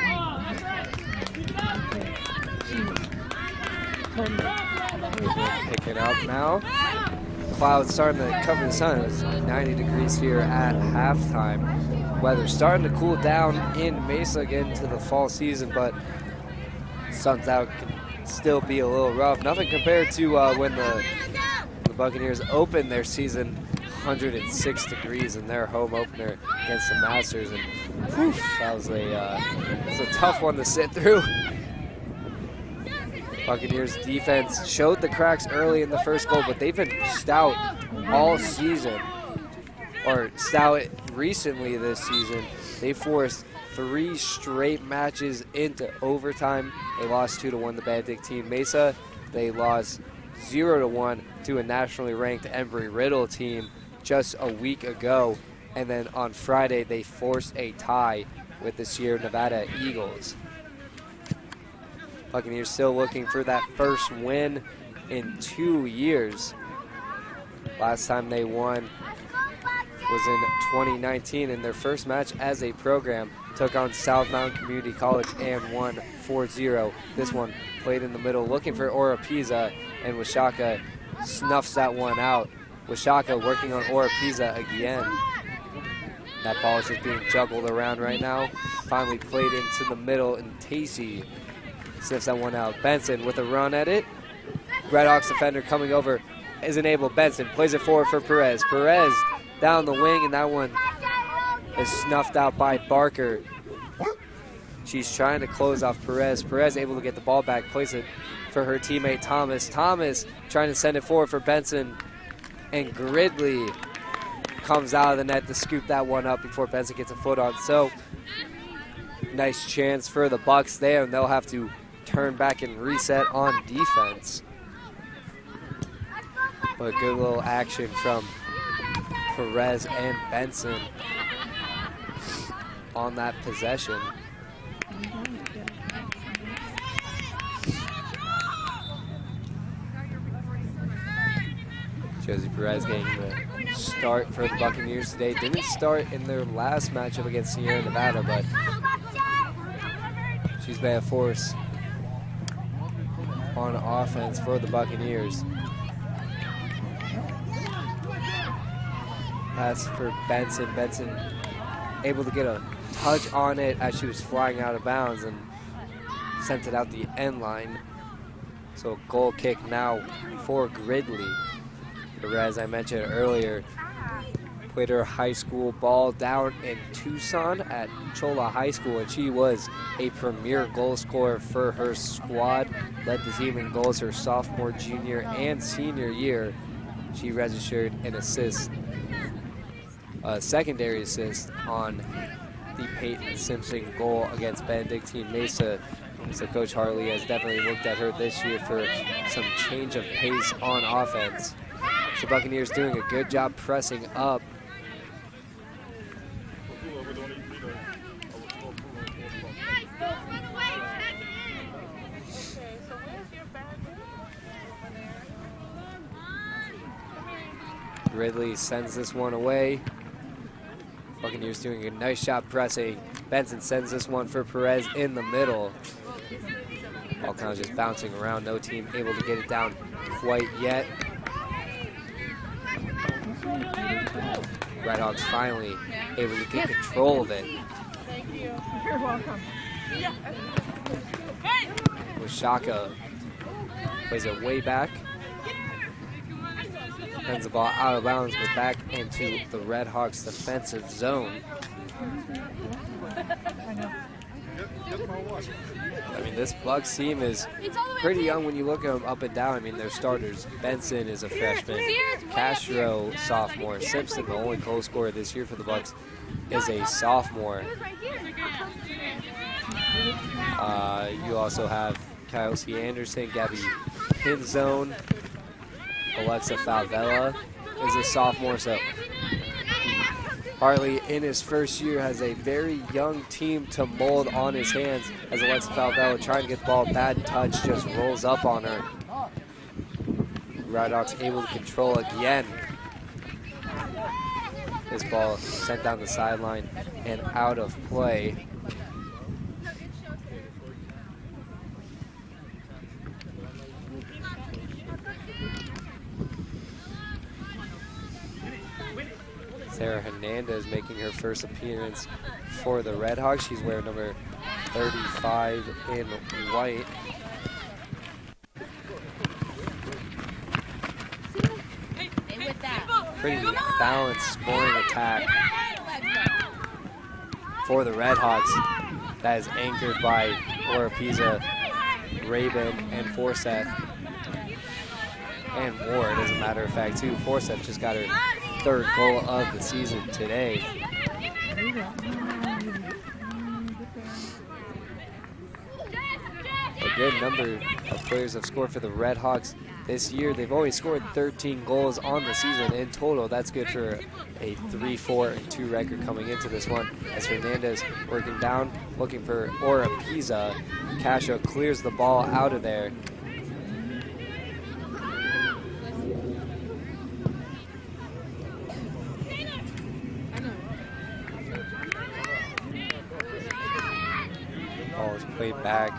one. Pick it up now. Clouds starting to cover the sun. It's 90 degrees here at halftime. Weather's starting to cool down in Mesa again to the fall season, but sun's out can still be a little rough. Nothing compared to when the Buccaneers opened their season 106 degrees in their home opener against the Masters, and whew, that was a tough one to sit through. Buccaneers defense showed the cracks early in the first goal, but they've been stout all season, or stout recently this season. They forced 3 straight matches into overtime. They lost 2-1 to Benedictine Mesa. They lost 0-1 to a nationally ranked Embry-Riddle team just a week ago. And then on Friday, they forced a tie with the Sierra Nevada Eagles. Buccaneers still looking for that first win in 2 years. Last time they won was in 2019 in their first match as a program. Took on South Mountain Community College and won 4-0. This one played in the middle, looking for Oropeza, and Washaka snuffs that one out. Washaka working on Oropeza again. That ball is just being juggled around right now. Finally played into the middle, and Tacey sniffs that one out. Benson with a run at it. Redhawks defender coming over isn't able. Benson plays it forward for Perez. Perez down the wing, and that one is snuffed out by Barker. She's trying to close off Perez. Perez able to get the ball back, plays it for her teammate Thomas. Thomas trying to send it forward for Benson, and Gridley comes out of the net to scoop that one up before Benson gets a foot on. So nice chance for the Bucks there, and they'll have to turn back and reset on defense. But good little action from Perez and Benson on that possession. Josie Perez getting the start for the Buccaneers today. Didn't start in their last matchup against Sierra Nevada, but she's been a force on offense for the Buccaneers. Pass for Benson. Benson able to get a touch on it as she was flying out of bounds and sent it out the end line. So a goal kick now for Gridley. As I mentioned earlier, played her high school ball down in Tucson at Chola High School, and she was a premier goal scorer for her squad. Led the team in goals her sophomore, junior, and senior year. She registered an assist, a secondary assist on the Peyton Simpson goal against Benedictine Mesa. So Coach Hartley has definitely looked at her this year for some change of pace on offense. So Buccaneers doing a good job pressing up. Ridley sends this one away. Buccaneers doing a nice job pressing. Benson sends this one for Perez in the middle. Ball kind of just bouncing around. No team able to get it down quite yet. Redhawks finally able to get control of it. Thank you. You're welcome. Shaka plays it way back. Sends the ball out of bounds, but back into the Redhawks defensive zone. I mean, this Bucks team is pretty young when you look at them up and down. I mean, their starters, Benson is a freshman, Castro, sophomore, Simpson, the only goal scorer this year for the Bucks, is a sophomore. You also have Kelsey Anderson, Gabby Pinzone, Alexa Favela is a sophomore. So Harley, in his first year, has a very young team to mold on his hands as Alexa Favela trying to get the ball, bad touch, just rolls up on her. Redhawks able to control again. This ball sent down the sideline and out of play. Sarah Hernandez making her first appearance for the Redhawks. She's wearing number 35 in white. Pretty balanced scoring attack for the Redhawks. That is anchored by Oropeza, Rabin, and Forseth. And Ward, as a matter of fact, too. Forseth just got her third goal of the season today. A good number of players have scored for the Redhawks this year. They've only scored 13 goals on the season in total. That's good for a 3-4-2 record coming into this one. As Hernandez working down, looking for Oropeza. Castro clears the ball out of there. Ball is played back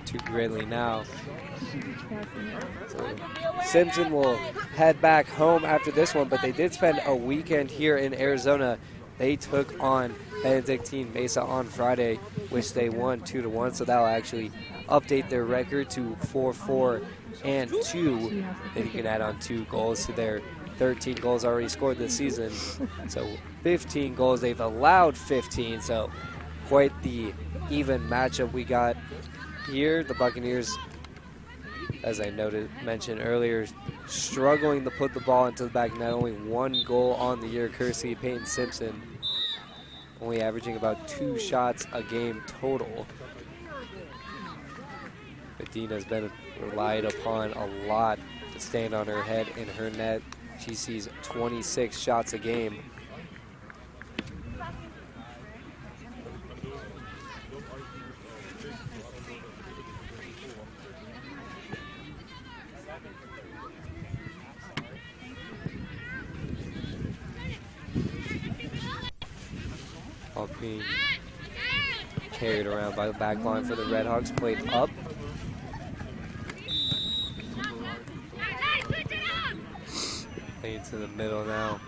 to Gridley now. So Simpson will head back home after this one, but they did spend a weekend here in Arizona. They took on Benedictine Mesa on Friday, which they won 2-1, so that'll actually update their record to 4-4-2. Then you can add on 2 goals to their 13 goals already scored this season. So 15 goals, they've allowed 15, so quite the even matchup we got here. The Buccaneers, as I mentioned earlier, struggling to put the ball into the back of net. Only 1 goal on the year, courtesy of Peyton Simpson. Only averaging about 2 shots a game total. Medina's been relied upon a lot to stand on her head in her net. She sees 26 shots a game. All being carried around by the back line for the Redhawks, played up. Playing to the middle now,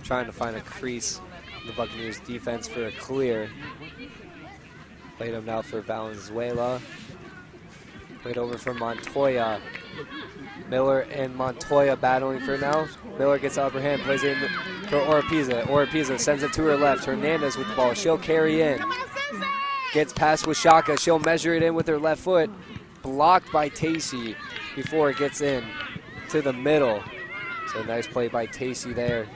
trying to find a crease in the Buccaneers defense for a clear. Played him now for Valenzuela. Played over for Montoya. Miller and Montoya battling for now. Miller gets the upper hand, plays it in for Oropeza. Oropeza sends it to her left. Hernandez with the ball. She'll carry in. Gets past Washaka. She'll measure it in with her left foot. Blocked by Tacey before it gets in to the middle. So nice play by Tacey there.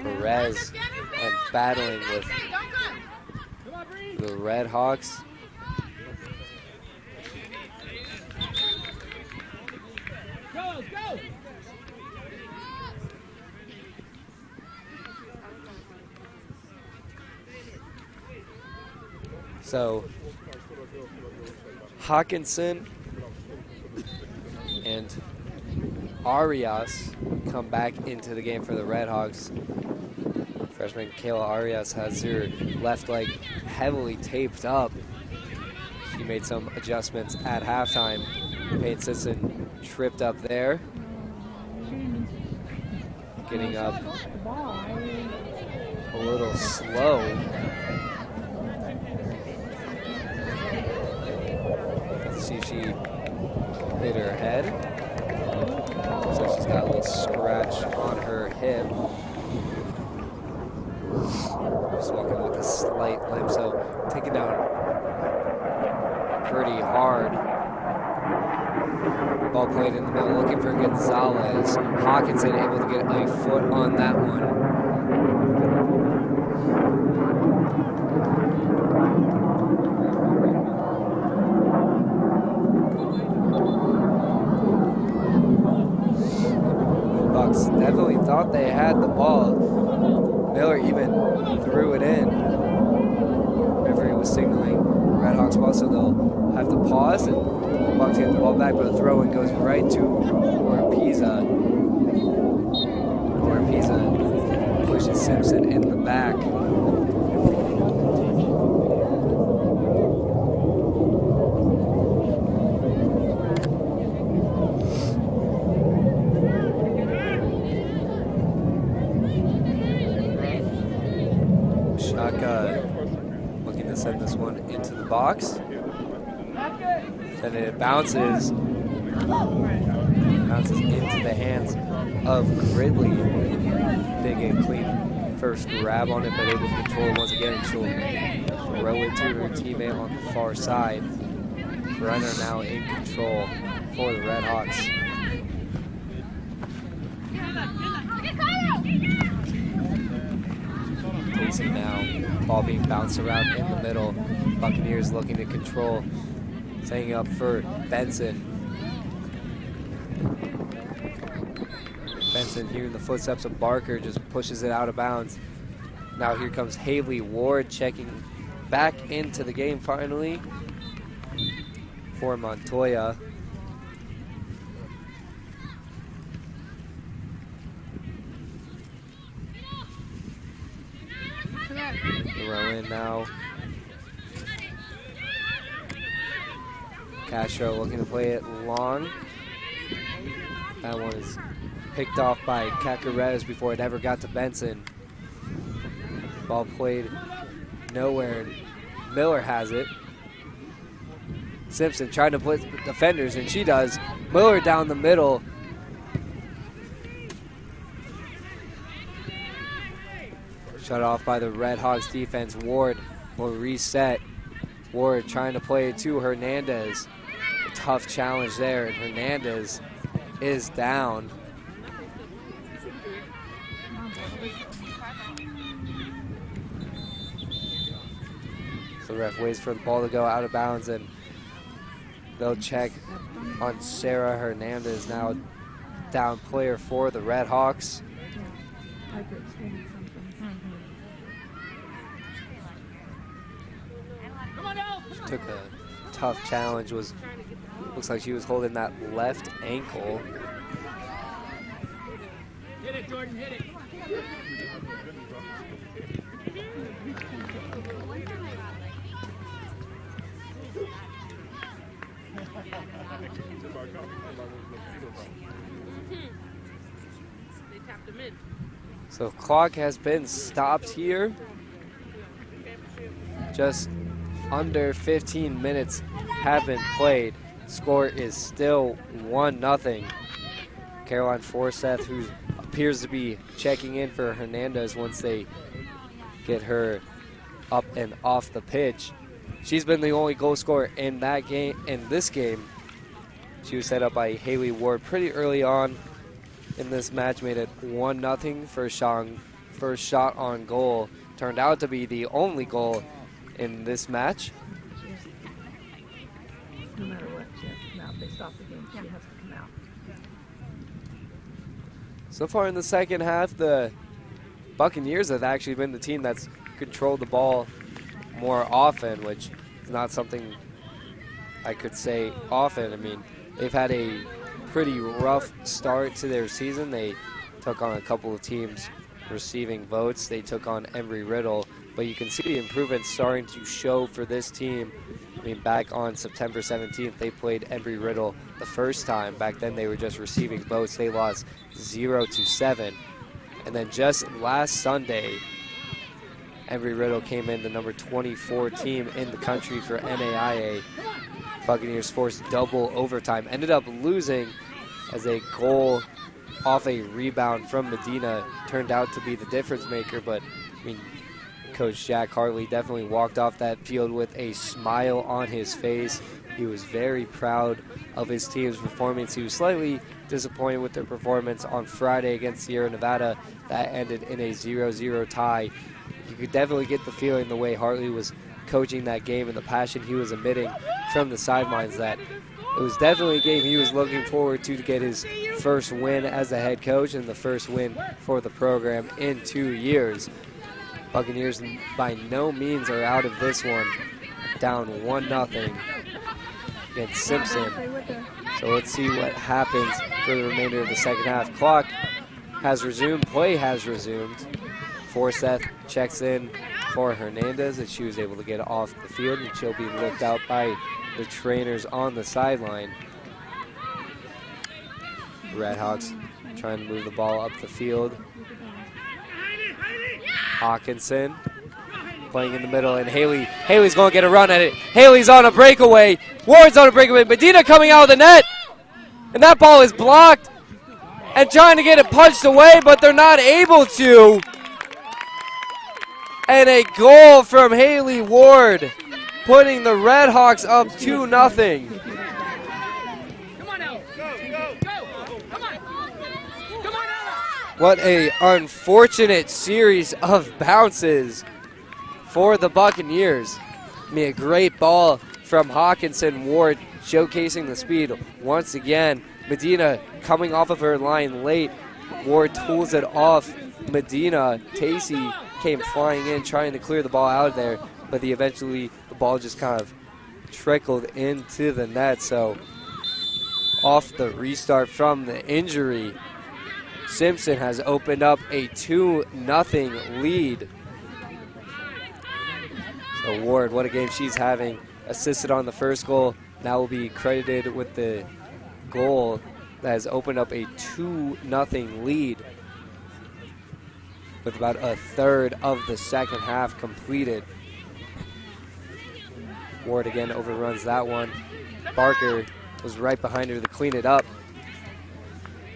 Perez and battling with the Redhawks. So Hawkinson And Ariz come back into the game for the Redhawks. Freshman Kayla Ariz has her left leg heavily taped up. She made some adjustments at halftime. Peyton Simpson tripped up there. Getting up a little slow. Let's see if she hit her head. So she's got a little scratch on her hip. Just walking with a slight limp, so taking down pretty hard. Ball played in the middle, looking for Gonzalez. Hawkinson able to get a foot on that one. Bucks definitely thought they had the ball. Miller even threw it in. Referee was signaling Redhawks ball, so they'll have to pause and Bucks get the ball back, but the throw-in goes right to Orpiza. Orpiza pushes Simpson in the back. Looking to send this one into the box. Then it bounces into the hands of Gridley. They get a clean first grab on it, but able to control it once again, and she'll throw it to her teammate on the far side. Brenner now in control for the Redhawks. Casey now, ball being bounced around in the middle. Buccaneers looking to control, setting up for Benson. Benson hearing the footsteps of Barker, just pushes it out of bounds. Now here comes Haley Ward checking back into the game finally for Montoya. Throw in now. Castro looking to play it long. That one is picked off by Cacarez before it ever got to Benson. Ball played nowhere. Miller has it. Simpson trying to blitz defenders, and she does. Miller down the middle. Shut off by the Redhawks defense. Ward will reset. Ward trying to play it to Hernandez. A tough challenge there, and Hernandez is down. So the ref waits for the ball to go out of bounds, and they'll check on Sarah Hernandez, now down player for the Redhawks. She took a tough challenge. Looks like she was holding that left ankle. Hit it, Jordan, hit it. So clock has been stopped here. Just under 15 minutes have been played. Score is still 1-0. Caroline Forseth, who appears to be checking in for Hernandez once they get her up and off the pitch. She's been the only goal scorer in that game. In this game, she was set up by Haley Ward pretty early on in this match, made it 1-0. First shot on goal turned out to be the only goal in this match. No matter what, she has to come out. If they stop the game, she has to come out. So far in the second half, the Buccaneers have actually been the team that's controlled the ball more often, which is not something I could say often. I mean, they've had a pretty rough start to their season. They took on a couple of teams receiving votes. They took on Embry-Riddle, but you can see the improvements starting to show for this team. I mean, back on September 17th, they played Embry-Riddle the first time. Back then, they were just receiving votes. They lost 0-7. And then just last Sunday, Embry-Riddle came in the number 24 team in the country for NAIA. Buccaneers forced double overtime. Ended up losing as a goal off a rebound from Medina turned out to be the difference maker. But, I mean, Coach Jack Hartley definitely walked off that field with a smile on his face. He was very proud of his team's performance. He was slightly disappointed with their performance on Friday against Sierra Nevada. That ended in a 0-0 tie. You could definitely get the feeling the way Hartley was coaching that game and the passion he was emitting from the sidelines that it was definitely a game he was looking forward to get his first win as a head coach and the first win for the program in 2 years. Buccaneers by no means are out of this one, down 1-0 against Simpson. So let's see what happens for the remainder of the second half. Clock has resumed, play has resumed. Forsyth checks in for Hernandez, and she was able to get off the field, and she'll be looked out by the trainers on the sideline. Redhawks trying to move the ball up the field. Hawkinson playing in the middle, and Haley's going to get a run at it. Haley's on a breakaway. Ward's on a breakaway. Medina coming out of the net, and that ball is blocked and trying to get it punched away, but they're not able to. And a goal from Haley Ward, putting the Redhawks up 2-0. Come on now. Go. Come on. What a unfortunate series of bounces for the Buccaneers. I mean, a great ball from Hawkinson. Ward showcasing the speed once again. Medina coming off of her line late. Ward tools it off Medina. Tacey came flying in, trying to clear the ball out of there, but eventually the ball just kind of trickled into the net. So off the restart from the injury, Simpson has opened up a 2-0 lead. So Ward, what a game she's having. Assisted on the first goal, now will be credited with the goal that has opened up a 2-0 lead with about a third of the second half completed. Ward again overruns that one. Barker was right behind her to clean it up.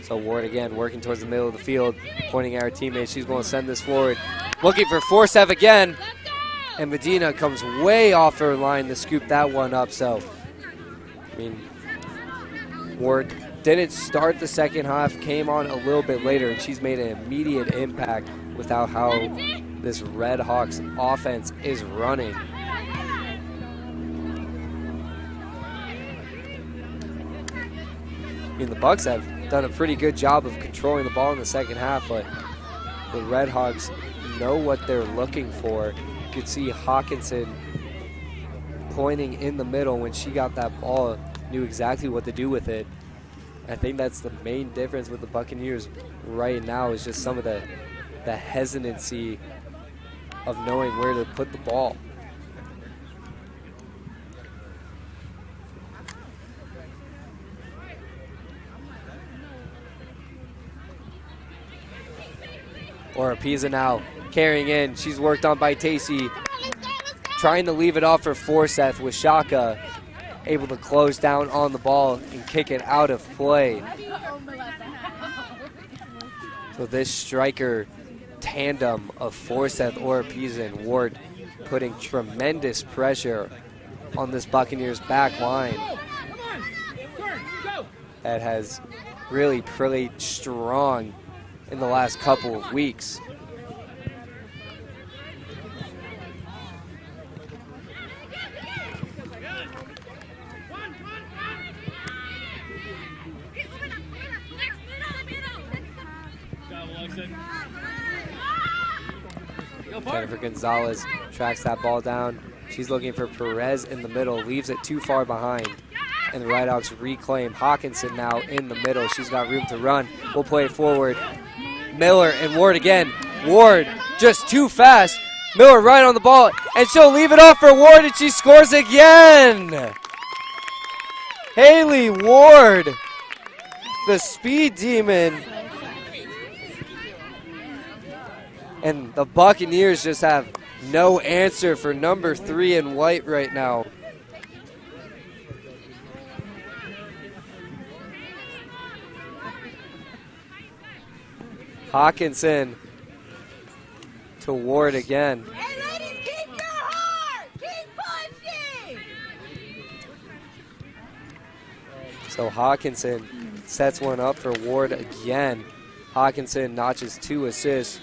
So Ward again working towards the middle of the field, pointing at her teammates. She's going to send this forward. Looking for Forsyth again. And Medina comes way off her line to scoop that one up. So, I mean, Ward didn't start the second half, came on a little bit later, and she's made an immediate impact with how this Redhawks offense is running. I mean, the Bucks have done a pretty good job of controlling the ball in the second half, but the Redhawks know what they're looking for. You could see Hawkinson pointing in the middle when she got that ball, knew exactly what to do with it. I think that's the main difference with the Buccaneers right now, is just some of the hesitancy of knowing where to put the ball. Oropeza now carrying in. She's worked on by Tacey. Trying to leave it off for Forsyth with Shaka. Able to close down on the ball and kick it out of play. So this striker tandem of Forsyth, Oropeza, and Ward putting tremendous pressure on this Buccaneers back line that has really played strong in the last couple of weeks. Jennifer Gonzalez tracks that ball down. She's looking for Perez in the middle, leaves it too far behind. and the Redhawks reclaim. Hawkinson now in the middle. She's got room to run. We'll play it forward. Miller and Ward again. Ward just too fast. Miller right on the ball, and she'll leave it off for Ward, and she scores again. Haley Ward, the speed demon. And the Buccaneers just have no answer for number 3 in white right now. Hawkinson to Ward again. Hey, ladies, keep your heart. Keep punching. So Hawkinson sets one up for Ward again. Hawkinson notches 2 assists.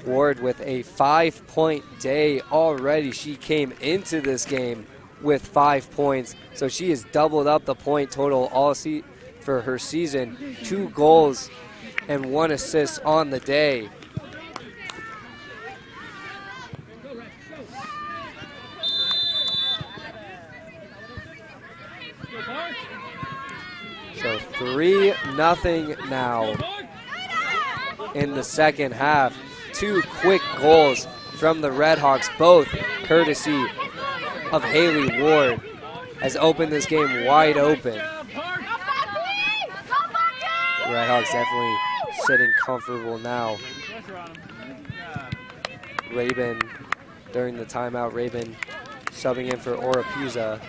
Ward with a 5-point day already. She came into this game with 5 points, so she has doubled up the point total all for her season. 2 goals and 1 assist on the day. So 3-0 now in the second half. 2 quick goals from the Redhawks, both courtesy of Haley Ward, has opened this game wide open. Redhawks definitely sitting comfortable now. Rabin, during the timeout, Rabin subbing in for Oropeza.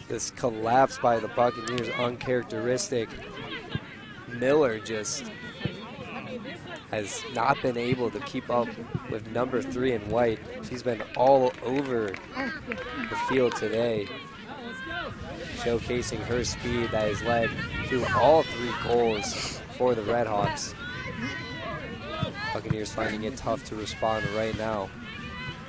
This collapse by the Buccaneers, uncharacteristic. Miller just has not been able to keep up with number 3 in white. She's been all over the field today, showcasing her speed that has led to all 3 goals for the Redhawks. Buccaneers finding it tough to respond right now.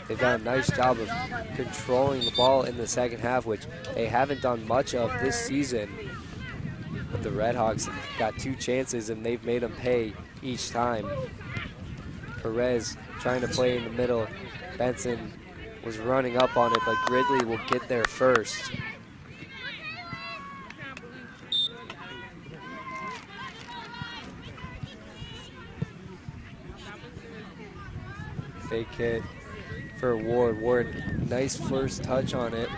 They've done a nice job of controlling the ball in the second half, which they haven't done much of this season. But the Redhawks got 2 chances, and they've made them pay each time. Perez trying to play in the middle. Benson was running up on it, but Gridley will get there first. Fake hit for Ward. Ward, nice first touch on it.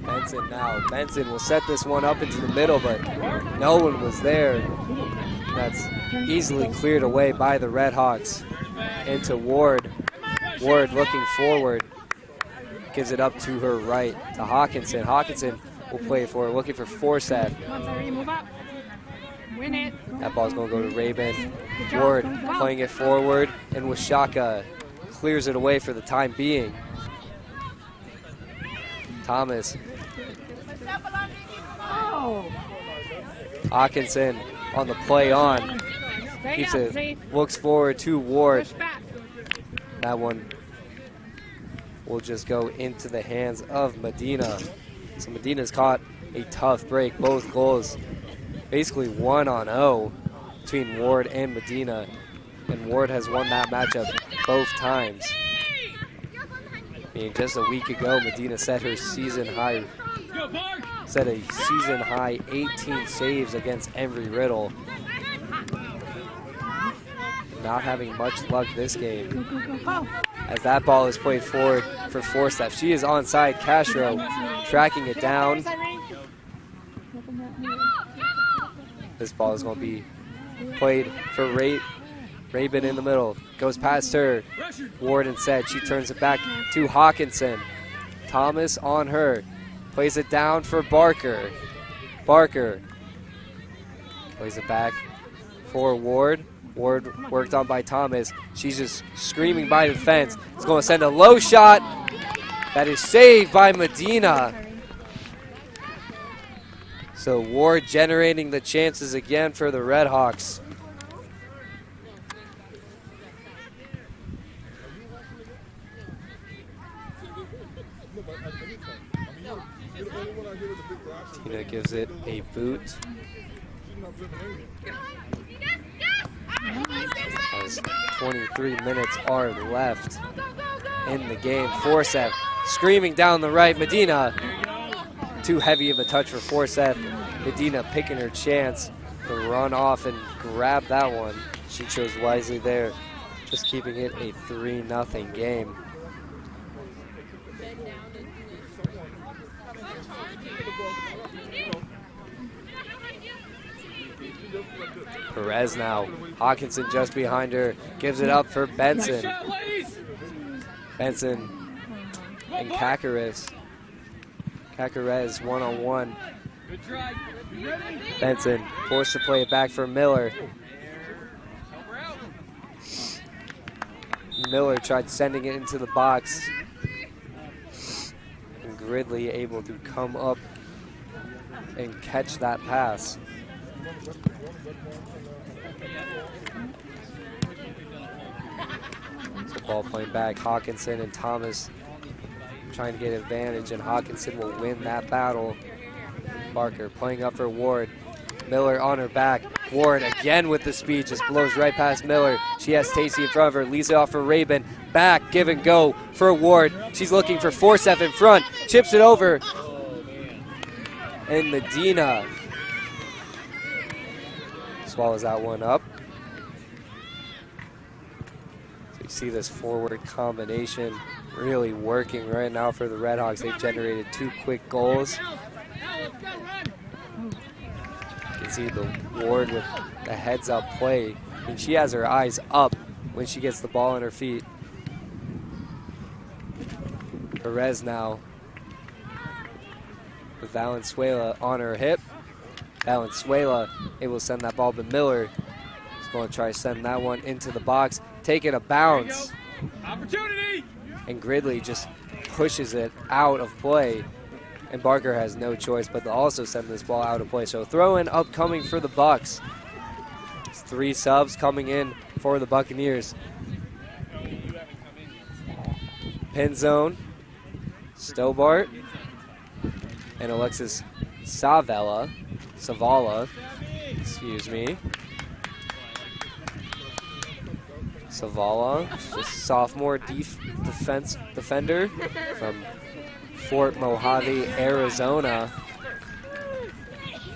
Benson now. Benson will set this one up into the middle, but no one was there. That's easily cleared away by the Redhawks. Into Ward. Ward looking forward. Gives it up to her right to Hawkinson. Hawkinson will play it forward, looking for Forseth. That ball's going to go to Rabin. Ward playing it forward, and Washaka clears it away for the time being. Thomas. Hawkinson on the play on. Keeps it, looks forward to Ward. That one will just go into the hands of Medina. So Medina's caught a tough break. Both goals basically 1-0 between Ward and Medina. And Ward has won that matchup both times. I mean, just a week ago, Medina set a season high 18 saves against Embry-Riddle. Not having much luck this game. As that ball is played forward for Forseth. She is onside. Castro tracking it down. This ball is going to be played for Rabin in the middle. Goes past her. Ward instead. She turns it back to Hawkinson. Thomas on her. Plays it down for Barker. Barker plays it back for Ward. Ward worked on by Thomas. She's just screaming by the fence. It's going to send a low shot. That is saved by Medina. So Ward generating the chances again for the Redhawks. Tina gives it a boot. As 23 minutes are left in the game. Forsyth screaming down the right. Medina, too heavy of a touch for Forsyth. Medina picking her chance to run off and grab that one. She chose wisely there, just keeping it a 3-0 game. Perez now. Hawkinson just behind her. Gives it up for Benson. Benson and Cacarez. Cacarez one-on-one. Benson forced to play it back for Miller. Miller tried sending it into the box. And Gridley able to come up and catch that pass. So ball playing back. Hawkinson and Thomas trying to get advantage, and Hawkinson will win that battle. Barker playing up for Ward. Miller on her back. Ward again with the speed, just blows right past Miller. She has Stacy in front of her, leaves it off for Rabin. Back, give and go for Ward. She's looking for Forsyth in front, chips it over. And Medina swallows that one up. So you see this forward combination really working right now for the Redhawks. They've generated 2 quick goals. You can see the Ward with the heads-up play. I mean, she has her eyes up when she gets the ball in her feet. Perez now with Valenzuela on her hip. Valenzuela able to send that ball, but Miller is going to try to send that one into the box, taking a bounce. Opportunity! And Gridley just pushes it out of play. And Barker has no choice but to also send this ball out of play. So throw-in upcoming for the Bucks. It's 3 subs coming in for the Buccaneers. Pin zone, Stobart and Alexis Savala, excuse me. Savala, just sophomore defender from Fort Mojave, Arizona.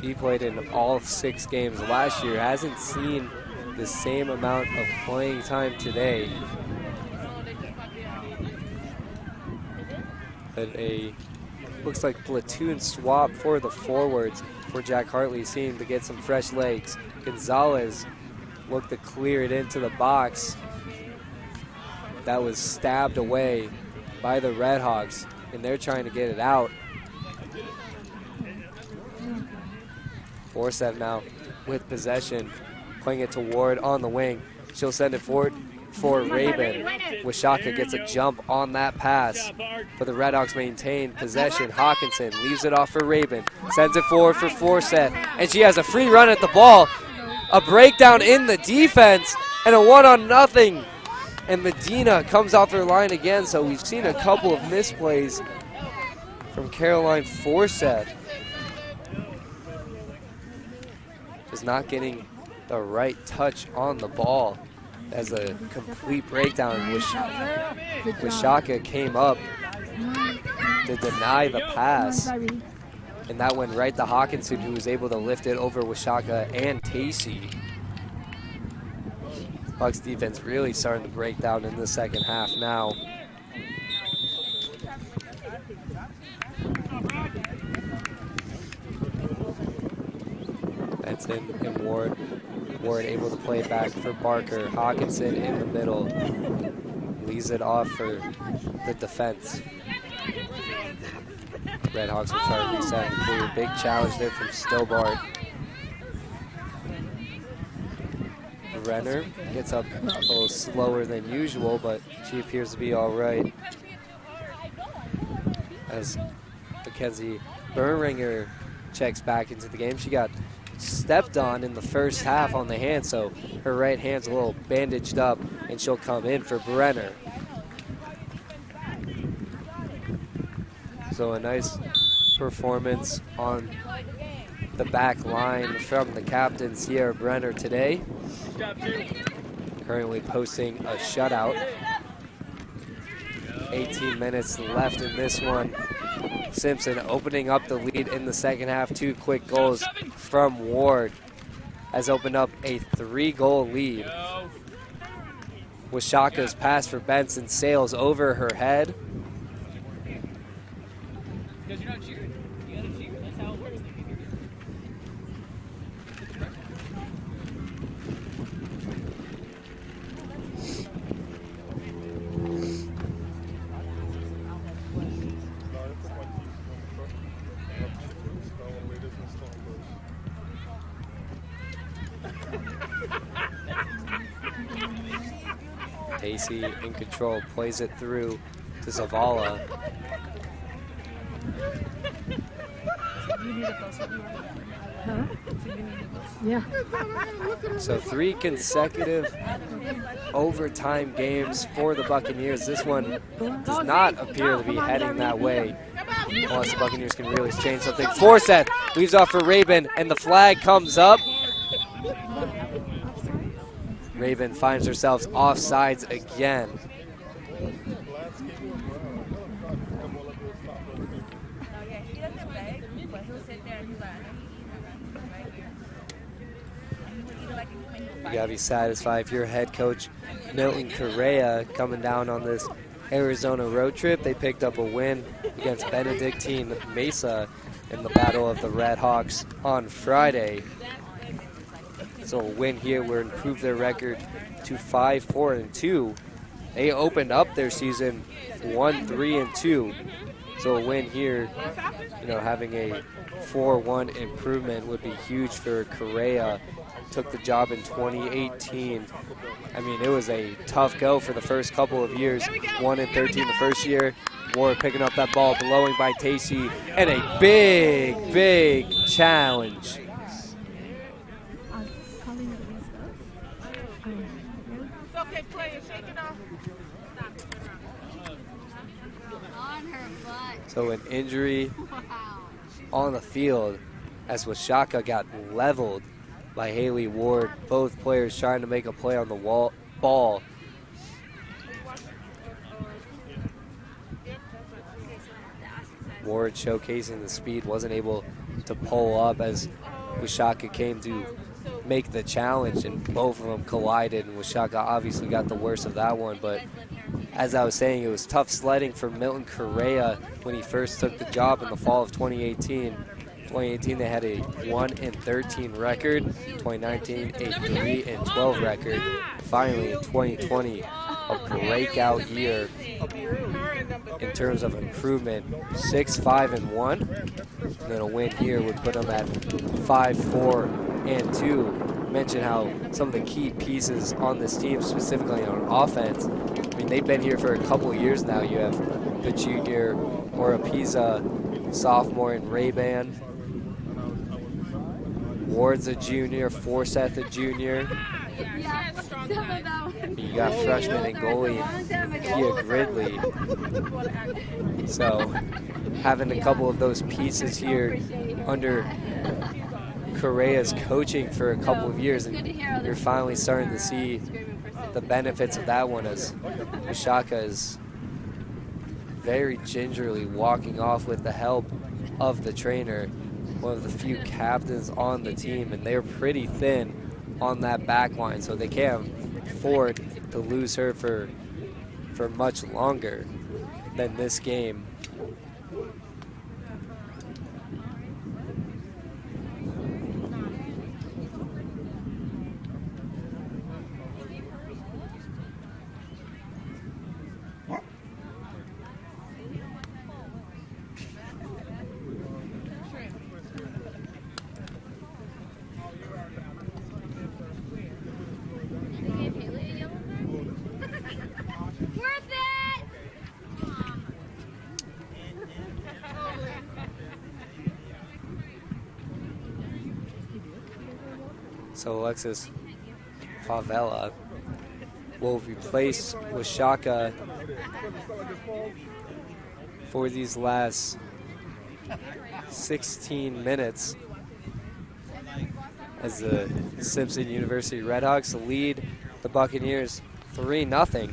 He played in all 6 games last year. Hasn't seen the same amount of playing time today. But looks like platoon swap for the forwards for Jack Hartley, seeming to get some fresh legs. Gonzalez looked to clear it into the box. That was stabbed away by the Redhawks, and they're trying to get it out. Forsyth now with possession, playing it to Ward on the wing. She'll send it forward for Rabin. Wishaka gets a jump on that pass, but the Redhawks maintain possession. Hawkinson leaves it off for Rabin, sends it forward for Forsyth, and she has a free run at the ball. A breakdown in the defense, and a 1-0. And Medina comes off her line again, so we've seen a couple of misplays from Caroline Forsyth. Just not getting the right touch on the ball as a complete breakdown. Wishaka came up to deny the pass, and that went right to Hawkinson, who was able to lift it over Wishaka and Tacey. Bucks defense really starting to break down in the second half now. Benson and Ward. Ward able to play it back for Barker. Hawkinson in the middle. Leaves it off for the defense. Redhawks will try to reset and clear. Big challenge there from Stobart. Renner gets up a little slower than usual, but she appears to be all right. As Mackenzie Bernringer checks back into the game. She got stepped on in the first half on the hand, so her right hand's a little bandaged up, and she'll come in for Brenner. So a nice performance on the back line from the captain, Sierra Brenner, today. Currently posting a shutout. 18 minutes left in this one. Simpson opening up the lead in the second half. 2 quick goals from Ward has opened up a 3-goal lead. Washaka's pass for Benson sails over her head. Because you're not cheering. You gotta cheer. That's how it works. Casey in control, plays it through to Zavala. Yeah. So 3 consecutive overtime games for the Buccaneers. This one does not appear to be heading that way, unless the Buccaneers can really change something. Forseth leaves off for Rabin, and the flag comes up. Rabin finds herself offsides again. You gotta be satisfied if you're head coach Milton Correa coming down on this Arizona road trip. They picked up a win against Benedictine Mesa in the Battle of the Redhawks on Friday. So a win here will improve their record to 5-4-2. They opened up their season 1-3-2. So a win here, you know, having a 4-1 improvement would be huge for Correa. Took the job in 2018. I mean, it was a tough go for the first couple of years. 1-13 the first year. Ward picking up that ball, blowing by Tacey, and a big, big challenge. Okay, player, shake it off. On her butt. So an injury on the field as Washaka got leveled by Haley Ward. Both players trying to make a play on the ball. Ward showcasing the speed, wasn't able to pull up as Washaka came to make the challenge, and both of them collided, and Washaka obviously got the worst of that one. But as I was saying, it was tough sledding for Milton Correa when he first took the job in the fall of 2018. 2018 they had a 1-13 record, 2019 a 3-12 record. Finally in 2020, a breakout year in terms of improvement, 6-5-1, and then a win here would put them at 5-4-2. Mention how some of the key pieces on this team, specifically on offense, I mean, they've been here for a couple of years now. You have the junior Orapiza, sophomore in Ray-Ban. Ward's a junior, Forseth a junior. You got freshman and goalie Kia Gridley. So having a couple of those pieces here under Correa's coaching for a couple of years, and you're finally starting to see the benefits of that one as Washaka is very gingerly walking off with the help of the trainer, one of the few captains on the team, and they're pretty thin on that back line, so they can't afford to lose her for much longer than this game. So Alexis Favela will replace Washaka for these last 16 minutes as the Simpson University Redhawks lead the Buccaneers 3-0.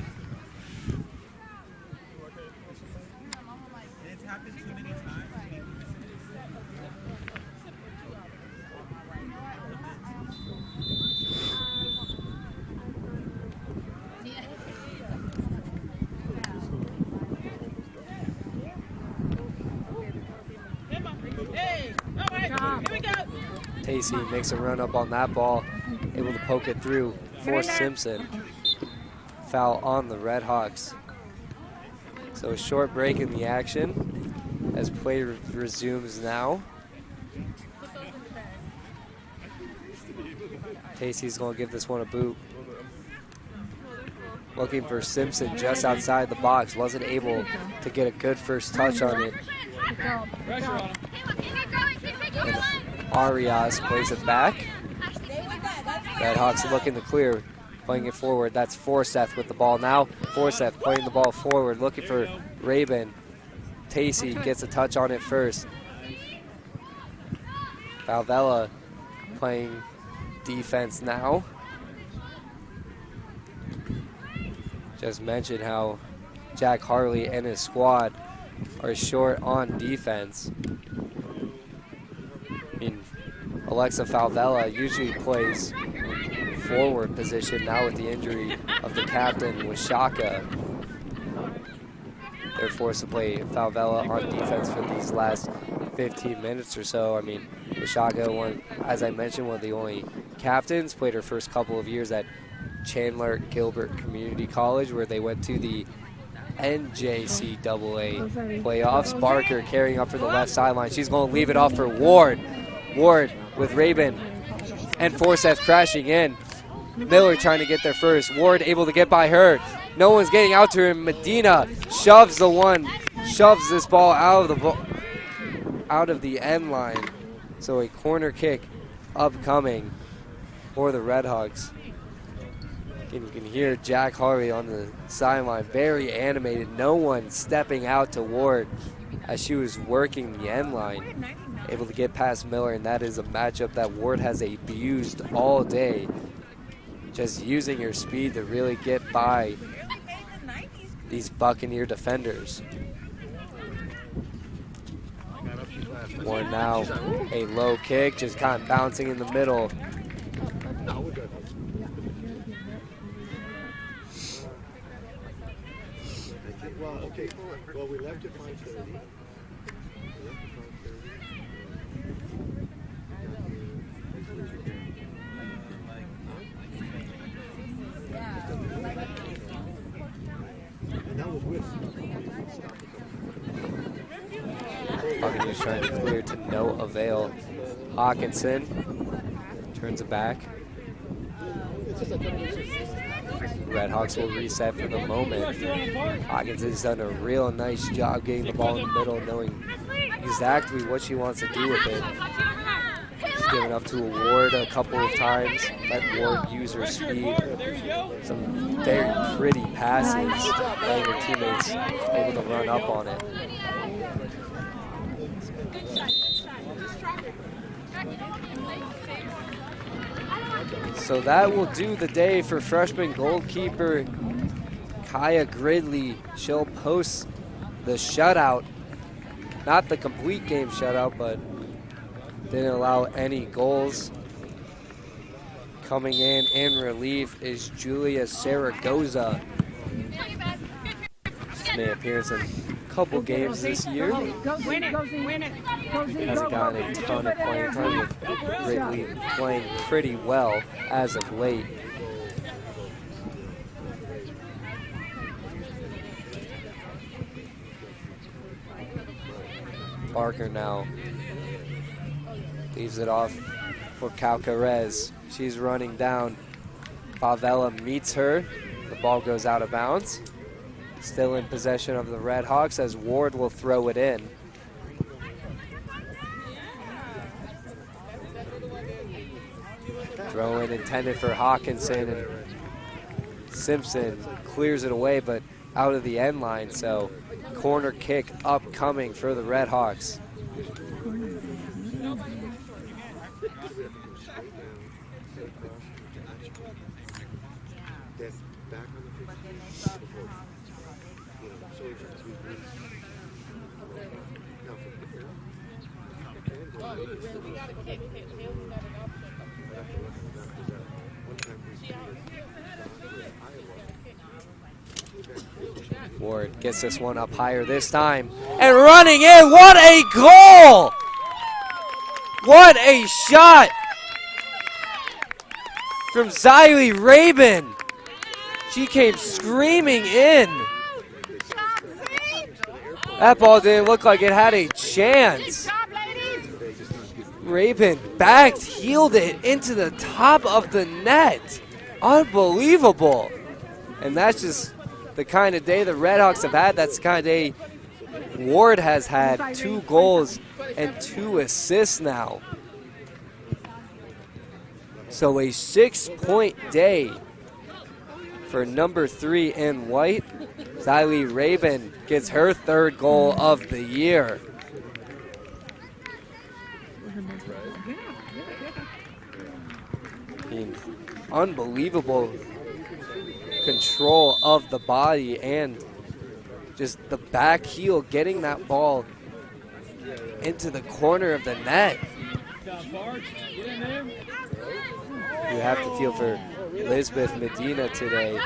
It's happened too many times. Tacey makes a run up on that ball, able to poke it through for Simpson. Foul on the Redhawks. So a short break in the action as play resumes now. Tacey's going to give this one a boot. Looking for Simpson just outside the box. Wasn't able to get a good first touch on it. And Ariz plays it back. Redhawks looking to clear, playing it forward. That's Forseth with the ball now. Forseth playing the ball forward, looking for Rabin. Tacey gets a touch on it first. Valvella playing defense now. Just mentioned how Jack Harley and his squad are short on defense. I mean, Alexa Valvella usually plays forward position. Now with the injury of the captain with Shaka, they're forced to play Valvella on defense for these last 15 minutes or so. I mean, Shaka, as I mentioned, one of the only captains, played her first couple of years at Chandler Gilbert Community College, where they went to the NJCAA playoffs. Barker carrying up for the left sideline. She's going to leave it off for Ward. Ward with Rabin and Forseth crashing in. Miller trying to get there first. Ward able to get by her. No one's getting out to her. Medina shoves this ball out of the end line. So a corner kick upcoming for the Redhawks. You can hear Jack Harvey on the sideline, very animated. No one stepping out to Ward as she was working the end line. Able to get past Miller, and that is a matchup that Ward has abused all day. Just using her speed to really get by these Buccaneer defenders. Ward now, a low kick, just kind of bouncing in the middle. Well, we left at 5:30. Buccaneers trying to clear to no avail. Hawkinson turns it back. Redhawks will reset for the moment. Hawkinson's done a real nice job getting the ball in the middle, knowing exactly what she wants to do with it. She's given up to Ward a couple of times. Let Ward use her speed. Some very pretty passes, letting her teammates able to run up on it. So that will do the day for freshman goalkeeper Kaya Gridley. She'll post the shutout. Not the complete game shutout, but didn't allow any goals. Coming in relief is Julia Saragoza. She's made an appearance in a couple games this year. Hasn't gotten a ton of playing time, with Gridley playing pretty well as of late. Barker now leaves it off for Calcarez. She's running down. Favela meets her. The ball goes out of bounds. Still in possession of the Redhawks as Ward will throw it in. Throw in intended for Hawkinson, and Simpson clears it away, but out of the end line. So corner kick upcoming for the Redhawks. Ward gets this one up higher this time. And running in, what a goal! What a shot from Xylee Rabin. She came screaming in. That ball didn't look like it had a chance. Rabin backed, heeled it into the top of the net. Unbelievable. And that's just the kind of day the Redhawks have had. That's the kind of day Ward has had. 2 goals and 2 assists now. So a 6-point day for number 3 in white. Xylee Rabin gets her 3rd goal of the year. Unbelievable control of the body and just the back heel getting that ball into the corner of the net. You have to feel for Elizabeth Medina today.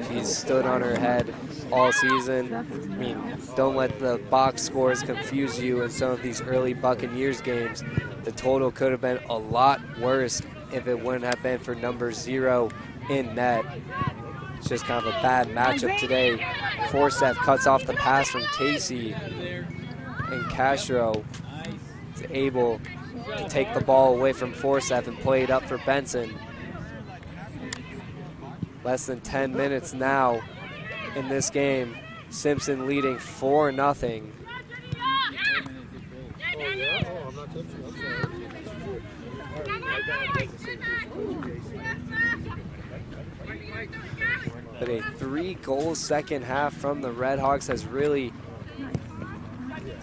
She's stood on her head all season. I mean, don't let the box scores confuse you in some of these early Buccaneers games. The total could have been a lot worse if it wouldn't have been for number 0 in net. It's just kind of a bad matchup today. Forsyth cuts off the pass from Casey, and Castro is able to take the ball away from Forsyth and play it up for Benson. Less than 10 minutes now in this game. Simpson leading 4-0. But a 3-goal second half from the Redhawks has really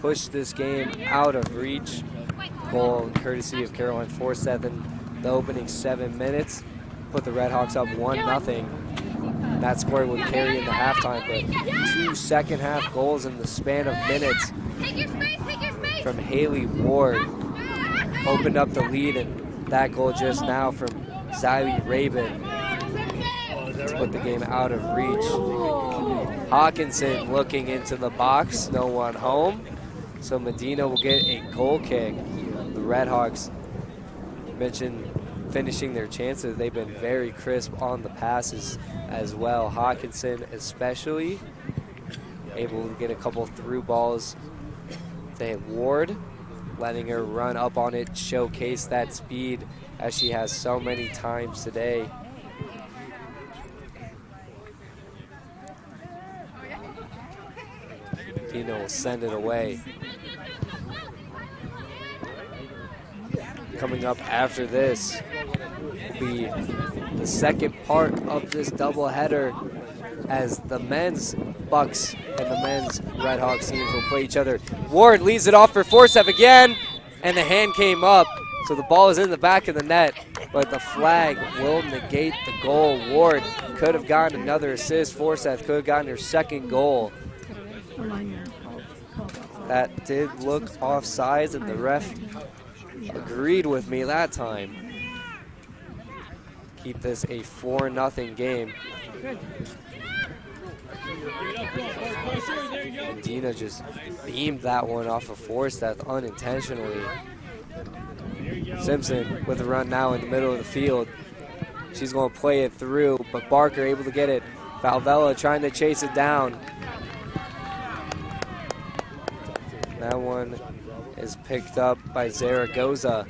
pushed this game out of reach. Goal courtesy of Caroline Forsyth in the opening 7 minutes. Put the Redhawks up 1-0. That score would carry into halftime, but 2 second-half goals in the span of minutes from Haley Ward opened up the lead, and that goal just now from Xylee Rabin to put the game out of reach. Hawkinson looking into the box, no one home, so Medina will get a goal kick. The Redhawks mentioned finishing their chances. They've been very crisp on the passes as well. Hawkinson especially able to get a couple through balls. They have Ward letting her run up on it, showcase that speed as she has so many times today. Dino will send it away. Coming up after this will be the second part of this doubleheader as the men's Bucks and the men's Redhawks teams will play each other. Ward leaves it off for Forsyth again, and the hand came up, so the ball is in the back of the net, but the flag will negate the goal. Ward could have gotten another assist. Forsyth could have gotten her 2nd goal. That did look offsides, and the ref agreed with me that time. Keep this a 4-0 game. And Dina just beamed that one off of Forsyth unintentionally. Simpson with a run now in the middle of the field. She's going to play it through, but Barker able to get it. Valvella trying to chase it down. That one is picked up by Zaragoza.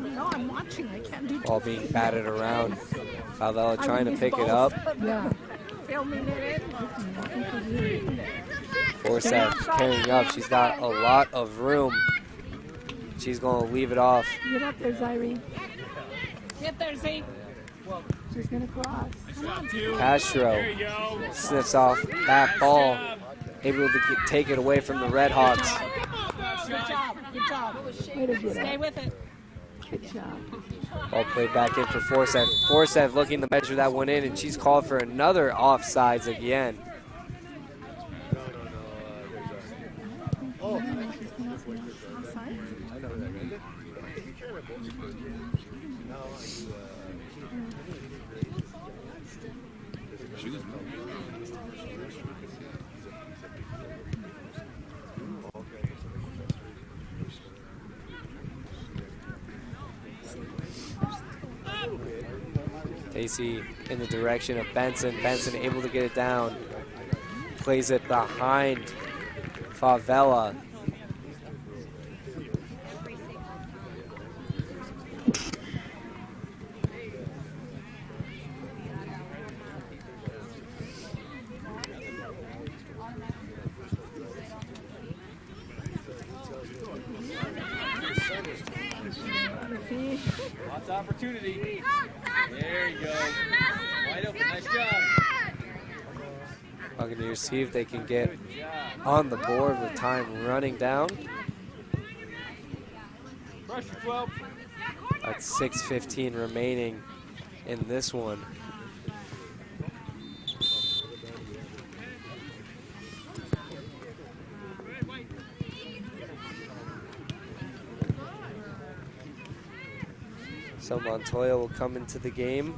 No, I'm watching. I can't do Ball being batted around. Valvella trying to pick it up. Yeah. Filming it. Forsyth carrying up. She's got a lot of room. She's going to leave it off. Get up there, Zyree. Get there, Z. She's going to cross. Come on. Castro sniffs off that ball, able to take it away from the Redhawks. Good job. Good job. Way to get Stay it. with it. Good job. Ball played back in for Forsyth. Forsyth looking to measure that one in, and she's called for another offsides again. Stacy in the direction of Benson. Benson able to get it down. Plays it behind Favela. Lots of opportunity. There you go. Wide open. Nice job. Buccaneers see if they can get on the board with time running down. Pressure 12. That's 6:15 remaining in this one. So Montoya will come into the game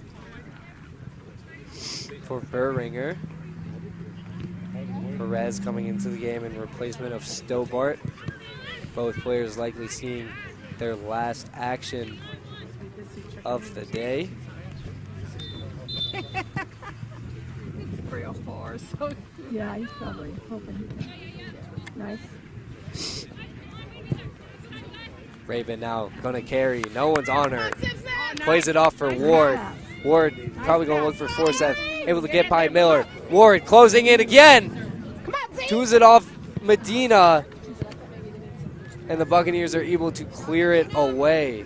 for Burringer. Perez coming into the game in replacement of Stobart. Both players likely seeing their last action of the day. Real far, so yeah, he's probably hoping. Nice. Raven now gonna carry. No one's on her. Plays it off for Ward. Ward probably gonna look for Forsyth. Able to get by Miller. Ward closing in again. Twos it off Medina. And the Buccaneers are able to clear it away.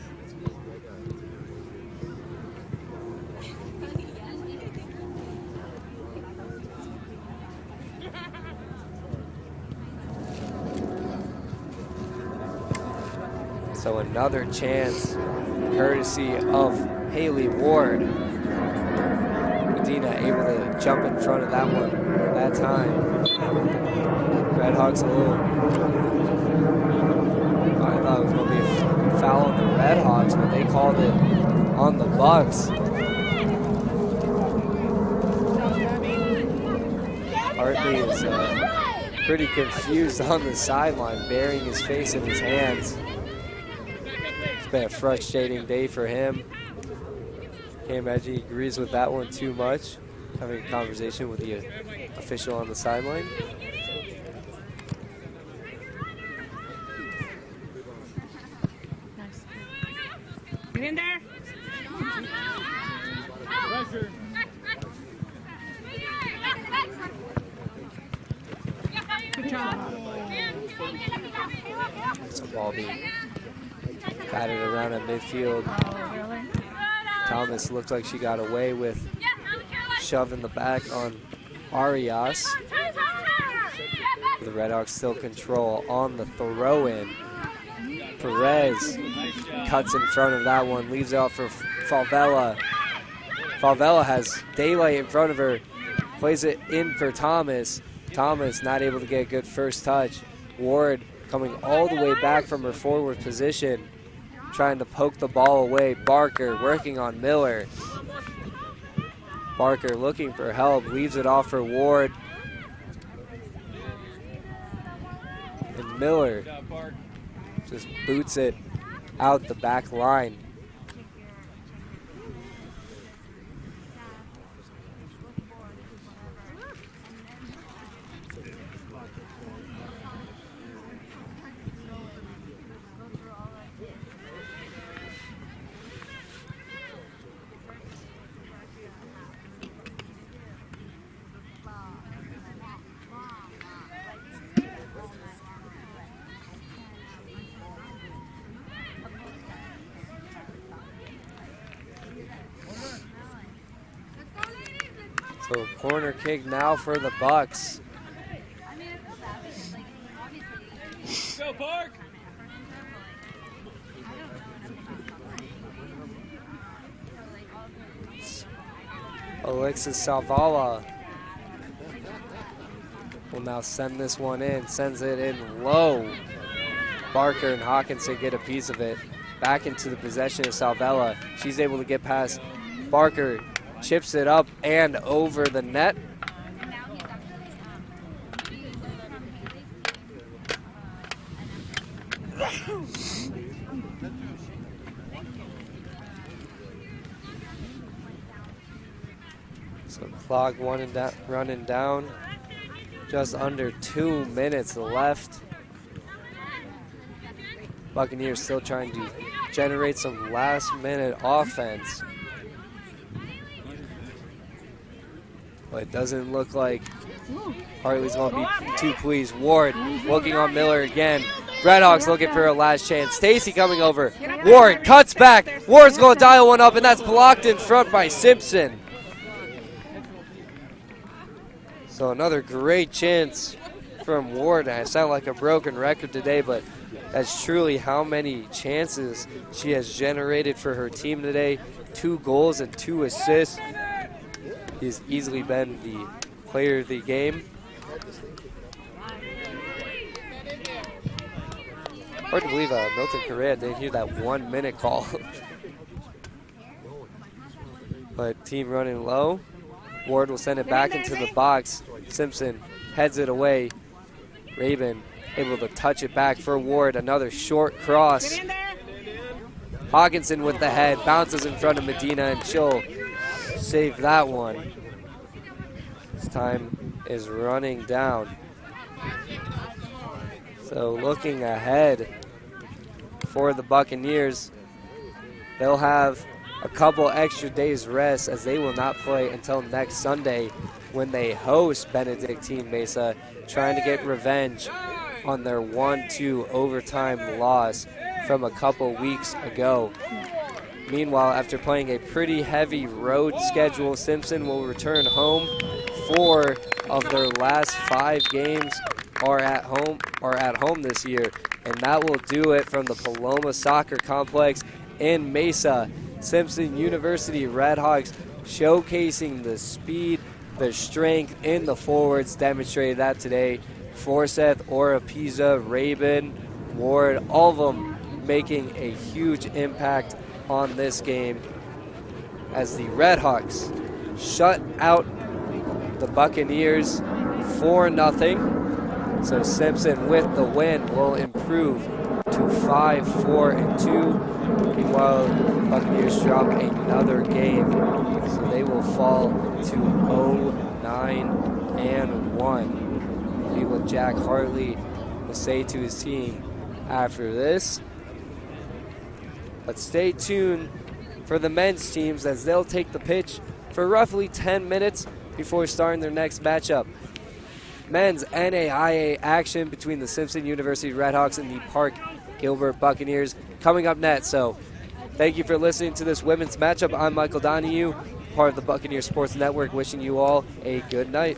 So another chance, courtesy of Haley Ward. Medina able to jump in front of that one that time. Redhawks a little. I thought it was going to be a foul on the Redhawks, but they called it on the Bucks. Hartley is pretty confused on the sideline, burying his face in his hands. It's been a frustrating day for him. Can't imagine he agrees with that one too much. Having a conversation with the official on the sideline. Get in there. Pressure. Good job. It's a ball being batted around at midfield. Oh, really? Thomas looked like she got away with shoving the back on Ariz. The Redhawks still control on the throw-in. Perez cuts in front of that one, leaves it out for Favela. Favela has daylight in front of her, plays it in for Thomas. Thomas not able to get a good first touch. Ward coming all the way back from her forward position, trying to poke the ball away. Barker working on Miller. Barker looking for help, leaves it off for Ward. And Miller just boots it out the back line. So corner kick now for the Bucks. Go, Park! Alexis Salvala will now send this one in, sends it in low. Barker and Hawkinson get a piece of it. Back into the possession of Salvella. She's able to get past Barker, chips it up and over the net. So clock running down. Just under 2 minutes left. Buccaneers still trying to generate some last-minute offense. But it doesn't look like Hartley's going to be too pleased. Ward looking on Miller again. Redhawks looking for a last chance. Stacy coming over. Ward cuts back. Ward's going to dial one up, and that's blocked in front by Simpson. So another great chance from Ward. I sound like a broken record today, but that's truly how many chances she has generated for her team today. 2 goals and 2 assists. He's easily been the player of the game. Hard to believe Milton Correa didn't hear that 1 minute call. But team running low. Ward will send it back into the box. Simpson heads it away. Rabin able to touch it back for Ward. Another short cross. Hawkinson with the head. Bounces in front of Medina, and she'll save that one. This time is running down. So looking ahead for the Buccaneers, they'll have a couple extra days rest as they will not play until next Sunday when they host Benedictine Mesa, trying to get revenge on their 1-2 overtime loss from a couple weeks ago. Meanwhile, after playing a pretty heavy road schedule, Simpson will return home. 4 of their last 5 games are at home this year, and that will do it from the Paloma Soccer Complex in Mesa. Simpson University Redhawks showcasing the speed, the strength in the forwards, demonstrated that today. Forseth, Oropeza, Rabin, Ward, all of them making a huge impact on this game as the Redhawks shut out the Buccaneers 4-0. So Simpson with the win will improve to 5-4-2. Meanwhile, Buccaneers drop another game, so they will fall to 0-9-1. See what Jack Hartley will say to his team after this. But stay tuned for the men's teams as they'll take the pitch for roughly 10 minutes before starting their next matchup. Men's NAIA action between the Simpson University Redhawks and the Park Gilbert Buccaneers coming up next. So thank you for listening to this women's matchup. I'm Michael Donahue, part of the Buccaneers Sports Network, wishing you all a good night.